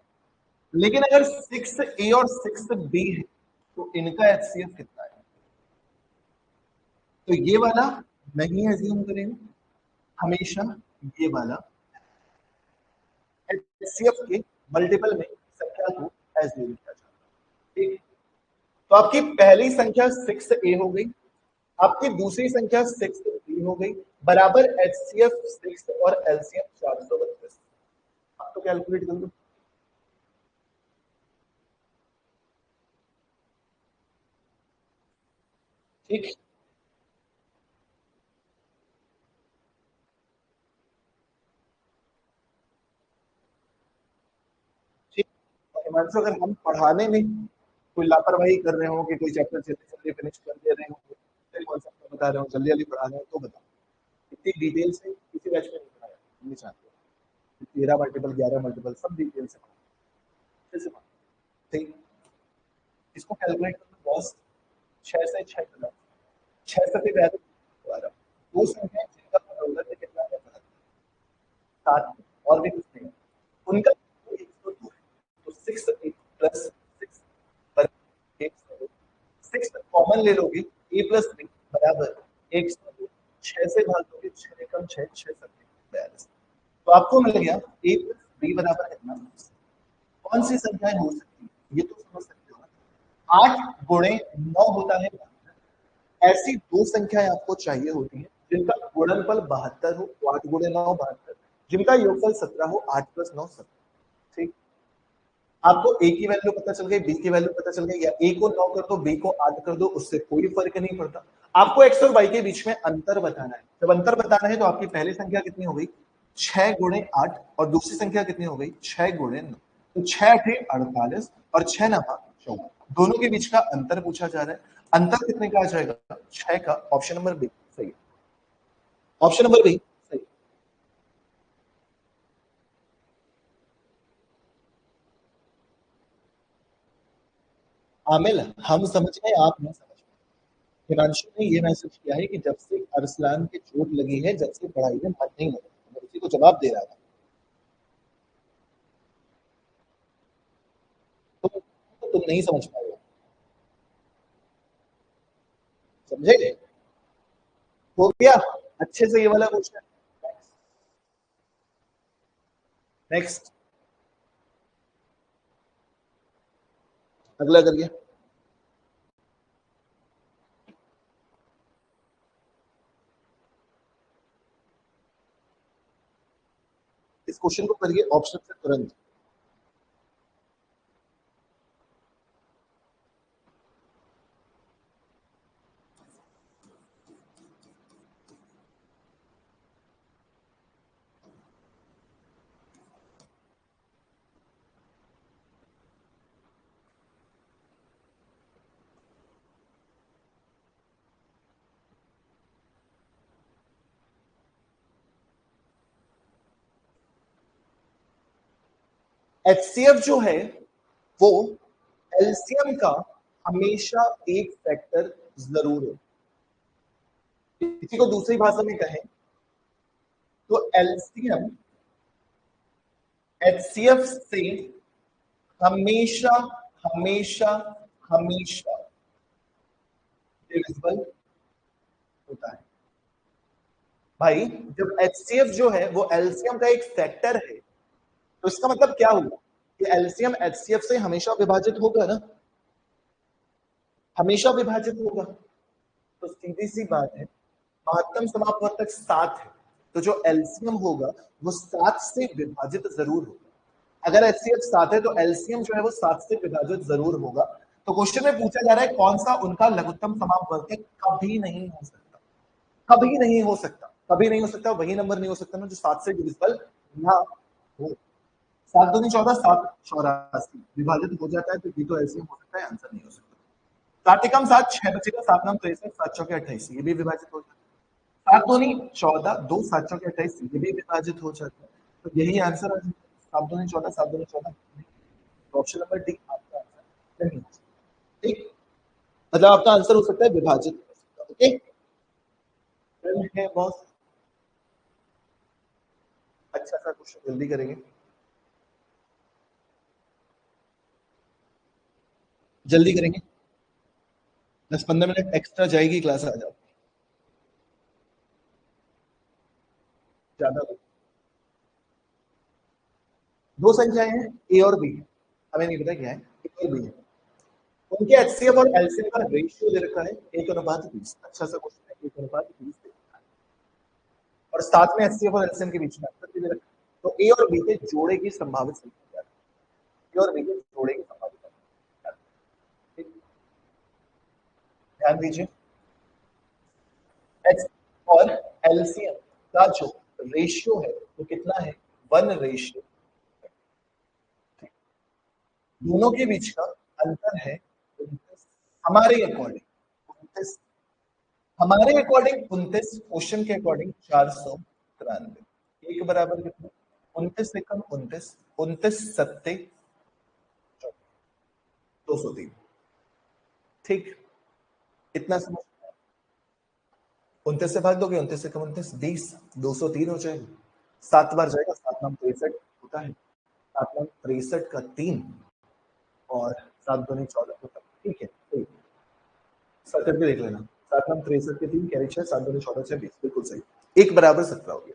लेकिन अगर 6 ए और 6 बी है तो इनका एचसीएफ कितना है? तो ये वाला नहीं एज्यूम करेंगे, हमेशा ये वाला एचसीएफ के मल्टीपल में संख्या को एज्यूम किया जाता है। ठीक, तो आपकी पहली संख्या 6 ए हो गई, आपकी दूसरी संख्या 6 बी हो गई, बराबर एचसीएफ 6 और एलसीएम 432। आप तो कैलकुलेट कर लो। ठीक, ठीक। हिमांशु अगर हम पढ़ाने में कोई लापरवाही कर रहे हो कि कोई चैप्टर जल्दी जल्दी फिनिश कर दे रहे हो, फिर कॉन्सेप्ट बता रहे हो, जल्दी जल्दी पढ़ा रहे हो, तो बताओ। इतनी डिटेल से किसी बैच में नहीं पढ़ाया, नहीं चाहते। 13 मल्टीपल 11 मल्टीपल सब डिटेल से अच्छे से पढ़ा। ठीक, इसको कैलकुलेट करना बॉस, 6 से 6 करा, 6 से ज्यादा दोबारा दो संख्याएं जिनका बदौलत कितना है, 7 और भी कुछ नहीं है। उनका 102 है, तो 6 प्लस 6 पर 102, 6 कॉमन ले लोगे, ए प्लस बी बराबर 102, 6 से भाग दोगे, 6 कम 6, 6 सत्ते 42, तो आपको मिल गया ए प्लस बी बराबर कितना। कौन सी संख्याएं हो सकती है ये तो समझ सकते हो ना। 8 गुणे 9 होता है, ऐसी दो संख्याएं आपको चाहिए होती हैं जिनका गुणनफल 72 हो, तो 8 गुणे 9 72, जिनका योगफल 17 हो, 8 + 9 17। ठीक, आपको ए की वैल्यू पता चल गई, बी की वैल्यू पता चल गई, या ए को 9 कर दो, बी को 8 कर दो, उससे कोई फर्क नहीं पड़ता। आपको एक्स और वाई के बीच में अंतर बताना है। जब अंतर बताना है तो आपकी पहली संख्या कितनी हो गई, 6 गुणे 8, और दूसरी संख्या कितनी हो गई, 6 गुणे 9। तो 6 × 8 = 48 और 6 × 9 = 14, दोनों के बीच का अंतर पूछा जा रहा है। अंतर कितने का आ जाएगा, 6 का। ऑप्शन नंबर बी सही है, ऑप्शन नंबर बी सही। आमिल हम समझ गए, आप नहीं समझ पाए। हिमांशु ने ये मैसेज किया है कि जब से अरसलान की चोट लगी है, जब से पढ़ाई में मन नहीं लगा। मैं उसी को जवाब दे रहा था। तो तुम नहीं समझ पाओगे, समझे? हो गया अच्छे से ये वाला क्वेश्चन। नेक्स्ट, अगला करिए। इस क्वेश्चन को करिए ऑप्शन से तुरंत। एचसीएफ जो है वो एलसीएम का हमेशा एक फैक्टर जरूर है। किसी को दूसरी भाषा में कहें तो एलसीएम एचसीएफ से हमेशा हमेशा हमेशा डिविजिबल होता है। भाई जब एचसीएफ जो है वो एलसीएम का एक फैक्टर है, तो इसका मतलब क्या हुआ कि एलसीएम एचसीएफ से हमेशा विभाजित होगा ना, हमेशा विभाजित होगा। तो सीधी सी बात है, महत्तम समापवर्तक 7 है, तो जो एलसीएम होगा वो 7 से विभाजित जरूर होगा। अगर एचसीएफ 7 है तो एलसीएम जो है वो 7 से विभाजित जरूर होगा। तो क्वेश्चन में पूछा जा रहा है कौन सा उनका लघुत्तम समापवर्तक कभी नहीं हो सकता, कभी नहीं हो सकता, कभी नहीं हो सकता। वही नंबर नहीं हो सकता ना जो 7 से डिविजिबल ना हो। 7 दूनी 14, 7 84 विभाजित हो जाता है, तो ये तो एलसीएम हो सकता है, आंसर नहीं हो सकता। 7 एकम 7, 6 बचेगा, 7 नाम 63, 7 चौके 28, ये भी विभाजित हो जाता है। 7 दूनी 14, 2 7 चौके 28, ये भी विभाजित हो जाता है। तो यही आंसर है। 7 दूनी 14, 7 दूनी 14, ऑप्शन नंबर डी आपका आंसर नहीं हो सकता। ठीक, मतलब आपका आंसर हो सकता है विभाजित। ओके, है बॉस। अच्छा सा क्वेश्चन जल्दी करेंगे, जल्दी करेंगे। 10-15 मिनट एक्स्ट्रा जाएगी क्लास, आ जाओ। ज्यादा दो संख्याएं हैं ए और बी, हमें नहीं पता क्या है, ए और बी है। उनके एचसीएफ और एलसीएम का रेशियो दे रखा है 1:20। अच्छा सा क्वेश्चन है, 1:20 और साथ में एचसीएफ और एलसीएम के बीच में अंतर भी दे रखा है। तो ए और बी के जोड़े की संभावित संख्या क्या है? ए और बी के जोड़े की संभावित संख्या क्या है? ध्यान दीजिए, एच और एलसीएम का जो रेशियो है वो कितना है? 1:। दोनों के बीच का अंतर है 29। हमारे अकॉर्डिंग 29, हमारे अकॉर्डिंग 29, क्वेश्चन के अकॉर्डिंग 493। एक बराबर कितना? 29 एकम 29, 29 सत्ते 203। ठीक, इतना समझ। 29 से भाग दोगे, 29 एकम 29, 20, 203 हो जाएगा। 7 बार जाएगा, 7 नाम 63 होता है। 7 नाम 63 का 3 और 7 दूनी 14 होता है। ठीक है, ठीक, सर्किट भी देख लेना। 7 नाम 63 के 3 कैरी 6, 7 दूनी 14 6 20, बिल्कुल सही। 1 बराबर 17 हो गया।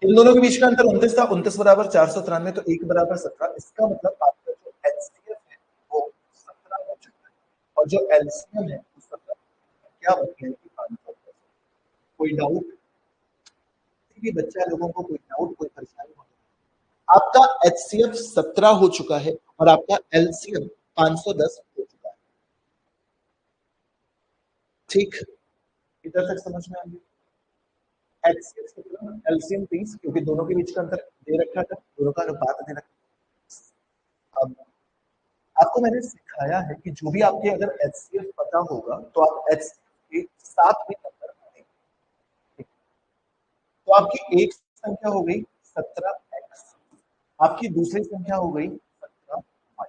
इन दोनों के बीच का अंतर 29 था, 29 बराबर 493, तो 1 बराबर 17। इसका मतलब आपका जो एचसीएफ है वो 17 हो चुका है, और जो एलसीएम है वो 17। क्या मतलब है कि 500? कोई डाउट? किसी भी बच्चा लोगों को कोई डाउट, कोई परेशानी हो, आपका एचसीएफ 17 हो चुका है और आपका एलसीएम 510 हो चुका है। ठीक, इधर तक समझ में आ गया? एचसीएफ 17, एलसीएम 30, क्योंकि दोनों के बीच का अंतर दे रखा था, दोनों का अनुपात दे रखा। अब आपको मैंने सिखाया है कि जो भी आपके अगर एचसीएफ पता होगा तो आप एचसीएफ के साथ भी नंबर आएंगे। तो आपकी एक संख्या हो गई 17x, आपकी दूसरी संख्या हो गई 17y।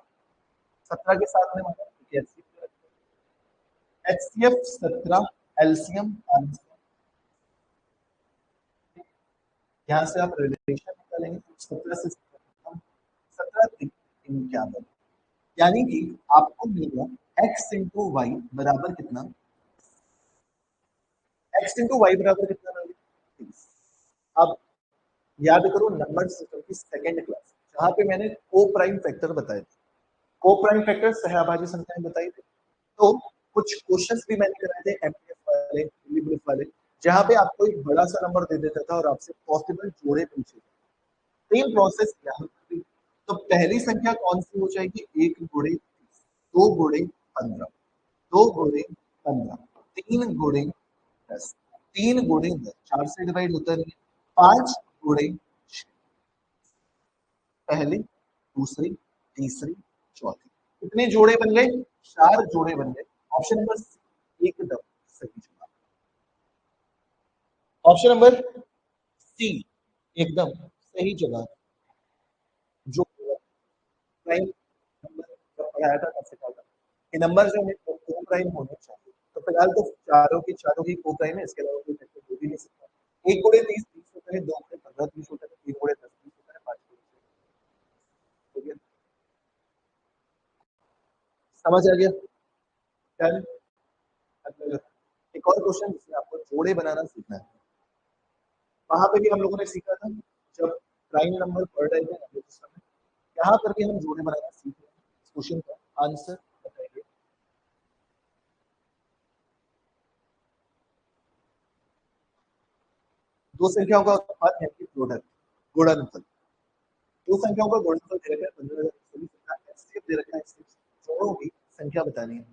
17 के साथ में मतलब एचसीएफ HCF 17, एलसीएम आंसर। यहाँ से आप रिलेशन निकालेंगे 17 से 17 51, यानी कि आपको मिलेगा x इंटू वाई बराबर कितना, x इंटू वाई बराबर कितना मिलेगा 30। अब याद करो नंबर सिस्टम की सेकंड क्लास जहां पे मैंने को प्राइम फैक्टर बताए थे, को प्राइम फैक्टर सहअभाज्य संख्याएं बताई थी। तो कुछ क्वेश्चंस भी मैंने कराए थे एमपीएस वाले, लिब्रिफ वाले, जहां पे आपको एक बड़ा सा नंबर दे देता था और आपसे पॉसिबल जोड़े पूछे। सेम प्रोसेस यहाँ पर भी। तो पहली संख्या कौन सी हो जाएगी, 1 गुणे 2 गुणे 15, 2 गुणे 15, 3 गुणे 10, 3 गुणे 10, 4 से डिवाइड होता नहीं है, 5 गुणे 6, पहली दूसरी तीसरी चौथी, कितने जोड़े बन गए, 4 जोड़े बन गए। ऑप्शन नंबर सी एकदम सही जवाब। ऑप्शन नंबर सी एकदम सही जवाब। जो प्राइम नंबर जब पढ़ाया था तब सिखाया था कि नंबर जो है वो को प्राइम होने चाहिए। तो फिलहाल तो चारों की चारों ही को प्राइम है, इसके अलावा कोई फैक्टर हो भी नहीं सकता। 1 गुणे 30 30 होता है, 2 गुणे 15 30 होता है, 3 गुणे 10 30 होता है, 5 गुणे 6 हो गया। समझ आ गया? डन। एक और क्वेश्चन जिसमें आपको जोड़े बनाना सीखना है, वहां पे भी हम लोगों ने सीखा था जब प्राइम नंबर पढ़ रहे थे नंबर सिस्टम में, यहाँ पर भी हम जोड़े बनाना सीख रहे हैं। इस क्वेश्चन का आंसर बताइए। दो संख्याओं का उत्पाद है कि प्रोडक्ट, गुणनफल। दो संख्याओं का गुणनफल दे रखा है 15,000, एचसीएफ दे रखा है, दोनों की संख्या बतानी है।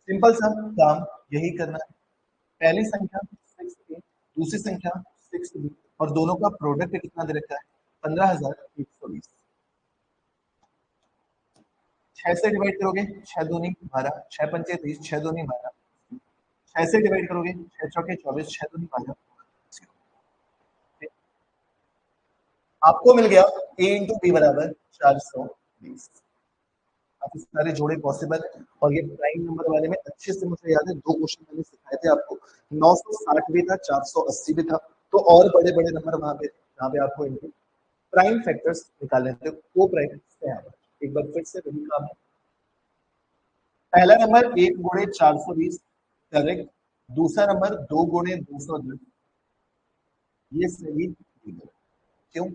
सिंपल सा काम यही करना है। पहली संख्या 6a, दूसरी संख्या 6b और दोनों का प्रोडक्ट कितना दे रखा है 15,120। 6 से डिवाइड करोगे 6 दूनी 12, 6 पंचे 30, 6 दूनी 12, 6 से डिवाइड करोगे 6 चौके 24, 6 दूनी 12, आपको मिल गया a इंटू बी बराबर 420। काफी सारे जोड़े पॉसिबल है और ये प्राइम नंबर वाले में अच्छे से मुझे याद है 2 क्वेश्चन मैंने सिखाए थे आपको। 960 भी था, 480 भी था, तो और बड़े बड़े नंबर वहां पे जहाँ पे आपको इनके प्राइम फैक्टर्स निकालने थे, को प्राइम से यहाँ पर एक बार फिर से वही काम है। पहला नंबर 1 गुणे 420 करेक्ट, दूसरा नंबर 2 गुणे 210 ये सही नहीं है। क्यों?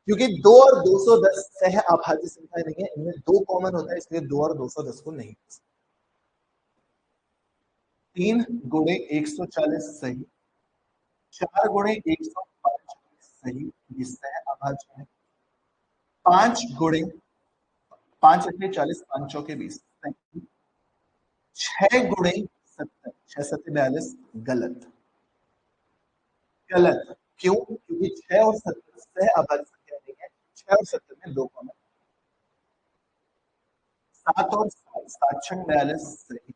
क्योंकि 2 और 210 सह अभाज्य संख्या नहीं है, इनमें 2 कॉमन होता है, इसलिए 2 और 210 को नहीं। 3 गुणे 140 सही, 4 गुणे 105 सही, ये सह अभाज्य है। 5 गुणे 5 अठे 40, 5 चौके 20 सही। 6 गुणे 70, 6 सत्ते 42 गलत, गलत। क्यों? क्योंकि 6 और 70 सह अभाज्य संख्या नहीं है, 6 और 70 में 2 कॉमन। 7 और 7, 7 छंग 42 सही।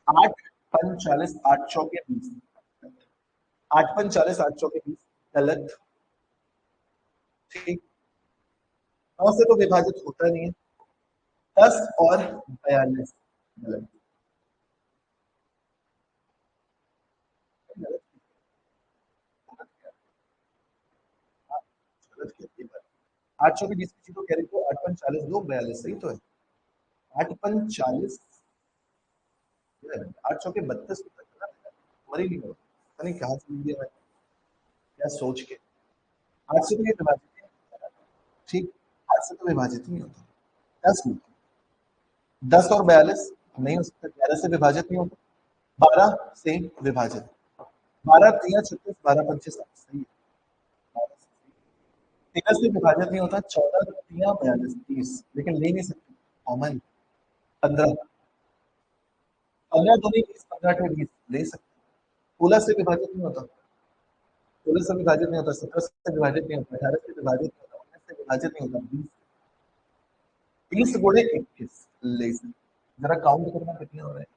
8 पन 40, 8 चौके 20, 8 पन 40, 8 चौके 20 गलत। ठीक, 9 से तो विभाजित होता नहीं है। 10 और 42 गलत, गलत, गलत किया। 8 चौके 20 की तो कह रही थी 8 पन 40 2 42 सही तो है। 8 पन 40, 8 चौके 32 मरी नहीं हो, पता नहीं कहाँ से लिया मैं, क्या सोच के। 8 से तो ये विभाजित नहीं होता। ठीक, 8 से तो विभाजित नहीं होता। 10 में 10 और 42 नहीं हो सकता, 11 से विभाजित नहीं होता, 12 से विभाजित, 12 तिया 36, 12 पंचे 60 सही है। 13 से विभाजित नहीं होता, 14 तिया 42 30, लेकिन ले नहीं सकते कॉमन। 15, 15 दूनी 20, 15 अठे 20 ले सकते। 16 से विभाजित नहीं होता, 16 से विभाजित नहीं होता, 17 से विभाजित नहीं होता, 18 से विभाजित नहीं होता, 19 से विभाजित नहीं होता, 20, 20 गुणे 21 ले सकते। जरा काउंट करना कितने हो रहे हैं,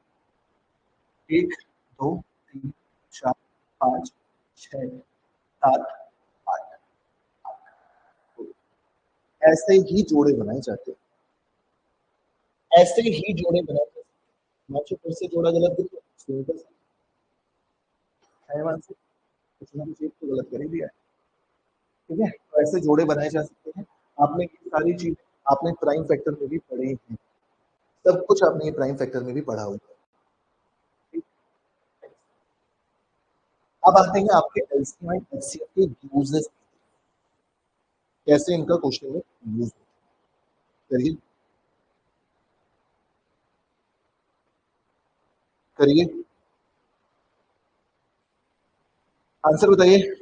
1 2 3 4 5 6 7 8, ऐसे ही जोड़े बनाए जाते हैं। ऐसे ही जोड़े बनाए जा सकते हैं। फिर से जोड़ा गलत दिख रहा है वहां से कुछ ना कुछ एक तो गलत कर ही दिया है। ठीक है, तो ऐसे जोड़े बनाए जा सकते हैं। आपने ये सारी चीजें आपने प्राइम फैक्टर में भी पढ़ी हैं, सब कुछ आपने ये प्राइम फैक्टर में भी पढ़ा हुआ है। अब आते हैं आपके एलसीएम एंड एचसीएफ के यूजेस, कैसे इनका क्वेश्चन में यूज करिए करिए आंसर बताइए।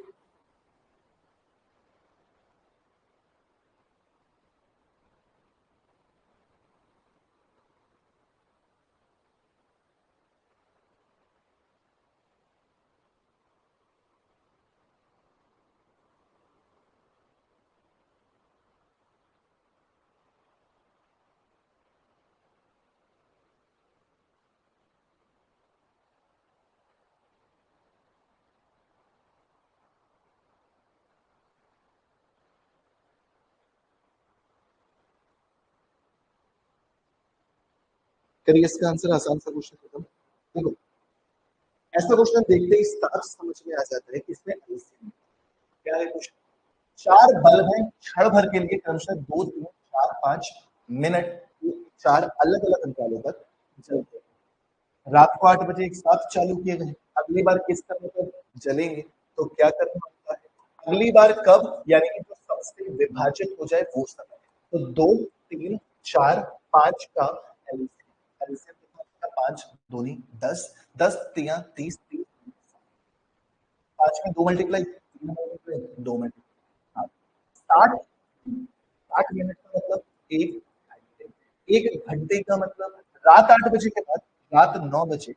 करिए इसका आंसर, आसान सा क्वेश्चन खत्म। देखो, ऐसा क्वेश्चन देखते ही साफ समझ में आ जाता है कि इसमें एलसीएम क्या है। क्वेश्चन, चार बल्ब हैं क्षण भर के लिए क्रमशः 2, 3, 4, 5 मिनट चार अलग अलग अंतरालों पर जलते हैं। रात को 8 बजे एक साथ चालू किए गए, अगली बार किस समय पर जलेंगे, तो क्या करना होता है, अगली बार कब, यानी कि जो सबसे विभाजित हो जाए वो समय। तो 2, 3, 4, 5 का एलसीएम एलसीएम कितना, 5 दूनी 10, 10 तिया 30, 30 5 में 2 मल्टीप्लाई, 3 मल्टीप्लाई 2 मल्टीप्लाई, हाँ 60, 60 मिनट का मतलब एक घंटे, एक घंटे का मतलब रात 8 बजे के बाद रात 9 बजे।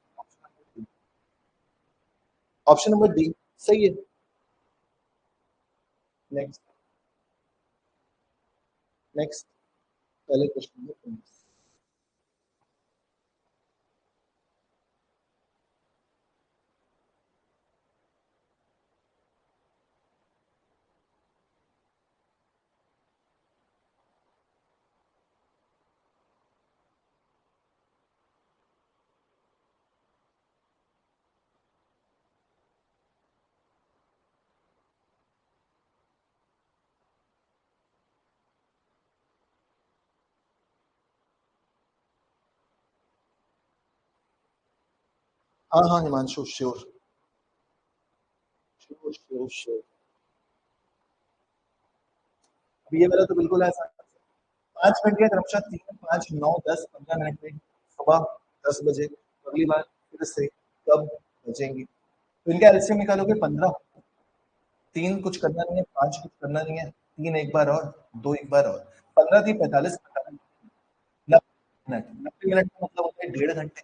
ऑप्शन नंबर डी सही है। नेक्स्ट, नेक्स्ट, पहले क्वेश्चन में हाँ हाँ Himanshu sure, sure sure sure. अब ये वाला तो बिल्कुल ऐसा, 5 घंटे का क्रमशः 3, 5, 9, 10, 15 मिनट में सुबह 10 बजे, अगली बार फिर से कब बजेंगे, तो इनका एलसीएम निकालोगे 15, 3 कुछ करना नहीं है, 5 कुछ करना नहीं है, 3 एक बार और, 2 एक बार और, 15 थी 45, 90 मिनट का मतलब होता है 1.5 घंटे,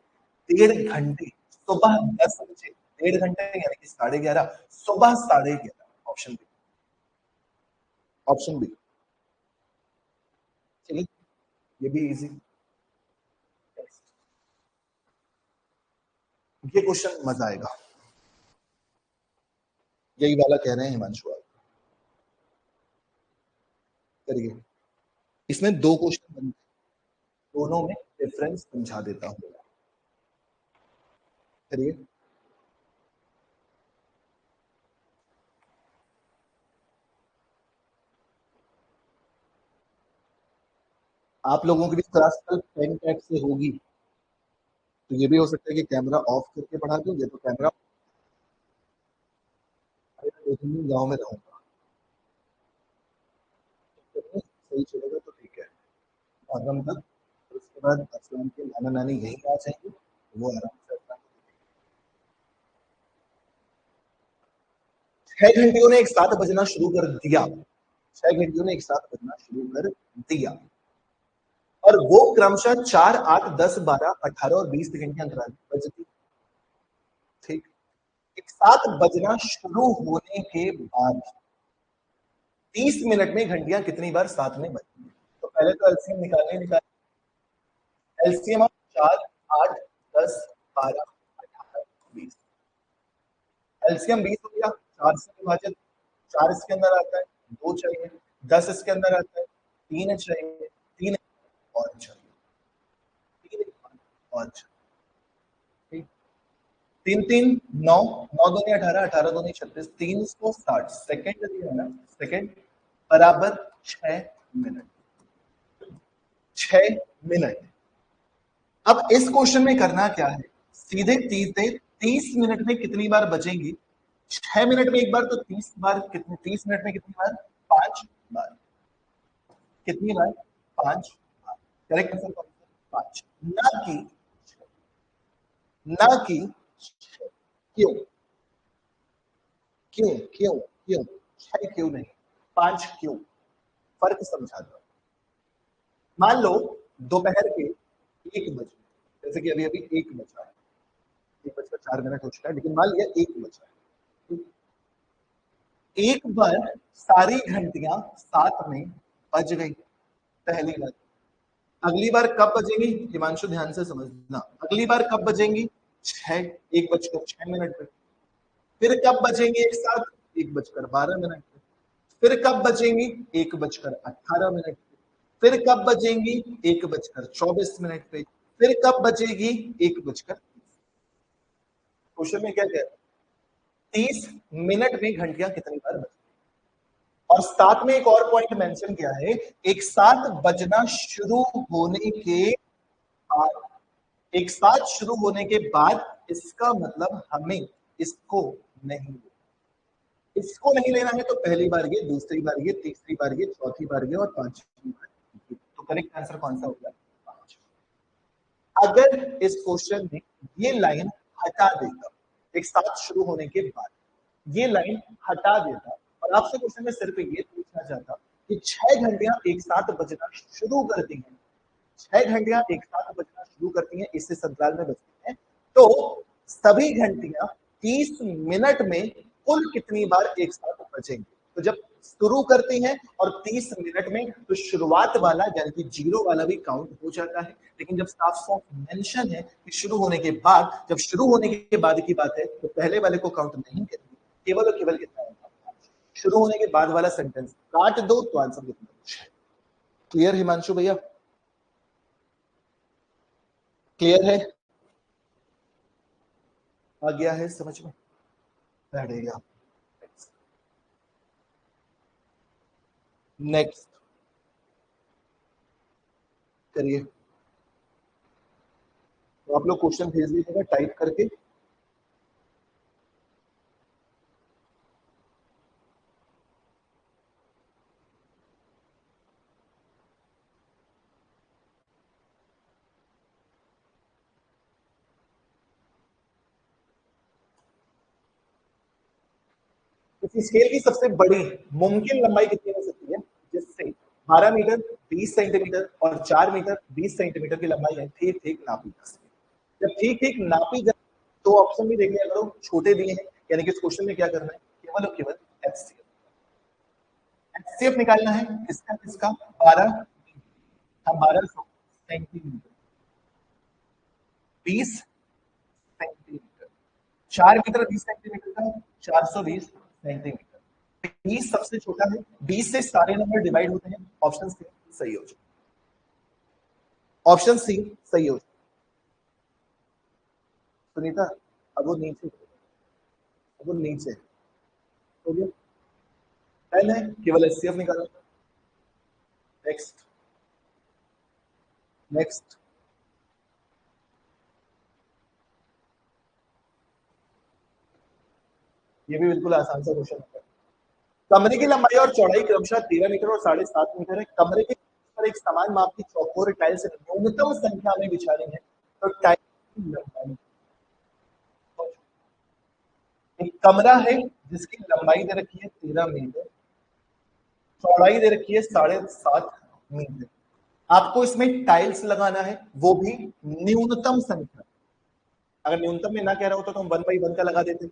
1.5 घंटे सुबह 10 बजे, 1.5 घंटे यानी कि 11:30, सुबह 11:30। Option B, option B. चलिए, ये भी इजी, ये क्वेश्चन मजा आएगा, यही वाला कह रहे हैं हिमांशु आप, करिए। इसमें दो क्वेश्चन बनते हैं, दोनों में डिफरेंस समझा देता हूँ, करिए। आप लोगों की भी क्लास कल पेन टैग से होगी, तो ये भी हो सकता है कि कैमरा ऑफ करके पढ़ा दूं, ये तो कैमरा गाँव में रहूंगा, तो सही चलेगा तो ठीक है, आगम तक, फिर उसके बाद असलम के नाना नानी यहीं आ जाएंगे, वो आराम से अपना 6 घंटियों ने एक साथ बजना शुरू कर दिया, 6 घंटियों ने एक साथ बजना शुरू कर दिया, और वो क्रमशः 4, 8, 10, 12, 18 और 20 सेकंड के अंतराल में बजती, ठीक, एक साथ बजना शुरू होने के बाद 30 मिनट में घंटियां कितनी बार साथ में बजती, तो पहले तो एलसीएम निकालने निकाल, एलसीएम ऑफ 4, 8, 10, 12, 18, 20, एलसीएम 20 हो गया, 4 से विभाजित, 4 इसके अंदर आता है, 2 चाहिए, 10 इसके अंदर आता है, 3 चाहिए, 3 और चाहिए, और 6, ठीक, 3 3 9, 9 दूनी 18, 18 दूनी 36, 360 सेकेंड दिया है ना, सेकेंड बराबर 6 मिनट, 6 मिनट। अब इस क्वेश्चन में करना क्या है, सीधे सीधे 30 मिनट में कितनी बार बचेंगी, 6 मिनट में एक बार, तो 30 बार कितनी, 30 मिनट में कितनी बार, 5 बार, कितनी बार, 5 बार। करेक्ट आंसर कौन सा, 5, ना कि 6। क्यों क्यों क्यों क्यों 6 क्यों नहीं, 5 क्यों, फर्क समझा दो। मान लो दोपहर के 1 बजे, जैसे कि अभी अभी 1 बजा है, 1:04 हो चुका है, लेकिन मान लिया 1 बजा है, एक बार सारी घंटियां साथ में बज गई, पहली बार। अगली बार कब बजेंगी, हिमांशु ध्यान से समझना, अगली बार कब बजेंगी, 6, 1:06 पे। फिर कब बजेंगे एक साथ, 1:12 पे। फिर कब बजेंगी, 1:18 पे। फिर कब बजेंगी, 1:24 पे। फिर कब बजेगी, 1:30। क्वेश्चन में क्या कह रहा है, 30 मिनट में घंटियां कितनी बार बजेंगी, और साथ में एक और पॉइंट मेंशन किया है, एक साथ बजना शुरू होने के बाद, एक साथ शुरू होने के बाद, इसका मतलब हमें इसको नहीं, इसको नहीं लेना है, तो पहली बार ये, दूसरी बार ये, तीसरी बार ये, चौथी बार ये और पांचवी बार ये। तो करेक्ट आंसर कौन सा होगा, 5। अगर इस क्वेश्चन में ये लाइन हटा देता, एक साथ शुरू होने के बाद ये लाइन हटा देता, और आपसे क्वेश्चन में सिर्फ ये पूछना चाहता कि 6 घंटियां एक साथ बजना शुरू करती हैं, 6 घंटियां एक साथ बजना शुरू करती हैं, इससे संतराल में बजती हैं, तो सभी घंटियां 30 मिनट में कुल कितनी बार एक साथ बजेंगी। तो जब शुरू करती हैं और 30 मिनट में, तो शुरुआत वाला यानी कि जीरो वाला भी काउंट हो जाता है, लेकिन जब साफ साफ मेंशन है कि शुरू होने के बाद, जब शुरू होने के बाद की बात है, तो पहले वाले को काउंट नहीं करेंगे, केवल और केवल कितना होगा, शुरू होने के बाद वाला सेंटेंस काट दो तो आंसर कितना। क्लियर हिमांशु भैया, क्लियर है, आ गया है समझ में, बढ़ेगा। नेक्स्ट करिए, तो आप लोग क्वेश्चन भेज दीजिएगा टाइप करके। इस स्केल की सबसे बड़ी मुमकिन लंबाई कितनी हो सकती है, जिससे 12 मीटर 20 सेंटीमीटर और 4 मीटर 20 सेंटीमीटर की लंबाई है, ठीक ठीक नापी जा सके। जब ठीक ठीक नापी जा, तो ऑप्शन भी देख लिया करो, छोटे दिए हैं, यानी कि इस क्वेश्चन में क्या करना है, केवल और केवल एचसीएफ, एचसीएफ निकालना है, किसका किसका, 12, हम 1200 सेंटीमीटर, 20 सेंटीमीटर, 4 मीटर 20 सेंटीमीटर का, 420 सेंटीमीटर। 20 सबसे छोटा है, 20 से सारे नंबर डिवाइड होते हैं, ऑप्शन सी सही हो जाए, ऑप्शन सी सही हो जाए। सुनीता, अब वो नीचे, अब वो नीचे हो गया, डन है, केवल एचसीएफ निकालना। नेक्स्ट, नेक्स्ट, ये भी बिल्कुल आसान सा क्वेश्चन है। कमरे की लंबाई और चौड़ाई क्रमशः 13 मीटर और 7.5 मीटर है, कमरे के पर एक समान माप की चौकोर टाइल्स न्यूनतम संख्या में बिछानी है, तो टाइल्स की लंबाई, एक कमरा है जिसकी लंबाई दे रखी है 13 मीटर, चौड़ाई दे रखी है 7.5 मीटर, आपको इसमें टाइल्स लगाना है, वो भी न्यूनतम संख्या। अगर न्यूनतम में ना कह रहा होता तो हम 1/1 का लगा देते,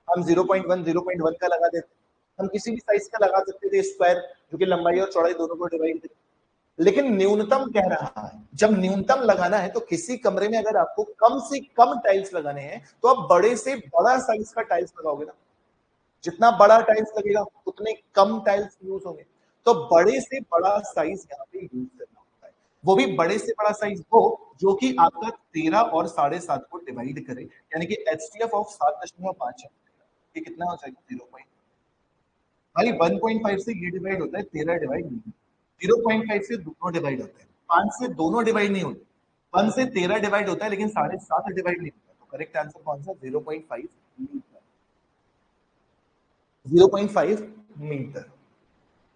हम 0.1 0.1 का लगा देते, हम किसी भी साइज का लगा सकते थे स्क्वायर, जो कि लंबाई और चौड़ाई दोनों को डिवाइड करे। लेकिन न्यूनतम कह रहा है, जब न्यूनतम लगाना है, तो किसी कमरे में अगर आपको कम से कम टाइल्स लगाने हैं, तो आप बड़े से बड़ा साइज का टाइल्स लगाओगे ना, जितना बड़ा टाइल्स लगेगा उतने कम टाइल्स यूज होंगे, तो बड़े से बड़ा साइज यहाँ पे यूज करना होता है। वो भी बड़े से बड़ा साइज हो जो कि आपका 13 और 7.5 को डिवाइड करे, यानी कि एचसीएफ ऑफ 7.5 है। ये कितना हो जाएगा? 0. भाई 1.5 से ये डिवाइड होता है, 13 डिवाइड नहीं। 0.5 से दोनों डिवाइड होते हैं, 5 से दोनों डिवाइड नहीं होते। 1 से 13 डिवाइड होता है लेकिन 7.5 डिवाइड नहीं होता। तो करेक्ट आंसर कौन सा? 0.5 मीटर। 0.5 मीटर।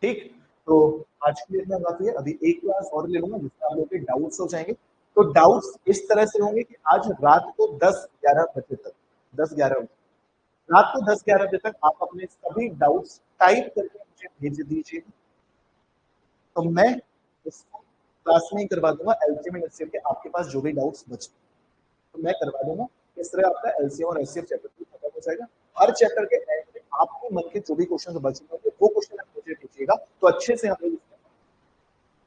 ठीक, तो आज के लिए इतना काफी है। अभी एक क्लास और ले लूंगा जिसमें आप लोगों के डाउट्स हो जाएंगे। तो डाउट्स इस तरह से होंगे कि आज रात को 10-11 बजे तक, 10-11 बजे, रात को 10-11 बजे तक आप अपने सभी डाउट्स टाइप करके मुझे भेज दीजिए। तो मैं इसको क्लास में ही करवा दूंगा, एलसीएम एंड एचसीएफ के आपके पास जो भी डाउट्स बचे तो मैं करवा दूंगा। इस तरह आपका एलसीएम और एचसीएफ चैप्टर खत्म हो जाएगा। हर चैप्टर के एंड में आपके मन के जो भी क्वेश्चन बचे होंगे वो क्वेश्चन आप मुझे पूछिएगा, तो अच्छे से हम लोग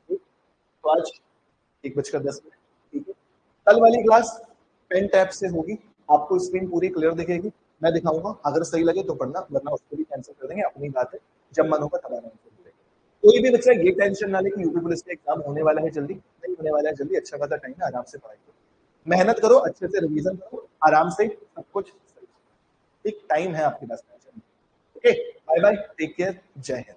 तो आज 1:10। ठीक है, कल वाली क्लास पेन टैप से होगी, आपको स्क्रीन पूरी क्लियर दिखेगी, मैं दिखाऊंगा, अगर सही लगे तो पढ़ना, वरना उसको भी कैंसिल कर देंगे, अपनी बात है, जब मन होगा तब आराम से पढ़ेंगे। कोई भी बच्चा ये टेंशन ना ले कि यूपी पुलिस का एग्जाम होने वाला है जल्दी, नहीं होने वाला है जल्दी, अच्छा खासा टाइम है, आराम से पढ़ाई करो, मेहनत करो, अच्छे से रिवीजन करो, आराम से सब कुछ एक टाइम है आपके पास। Okay, bye bye, take care, Jai Hind.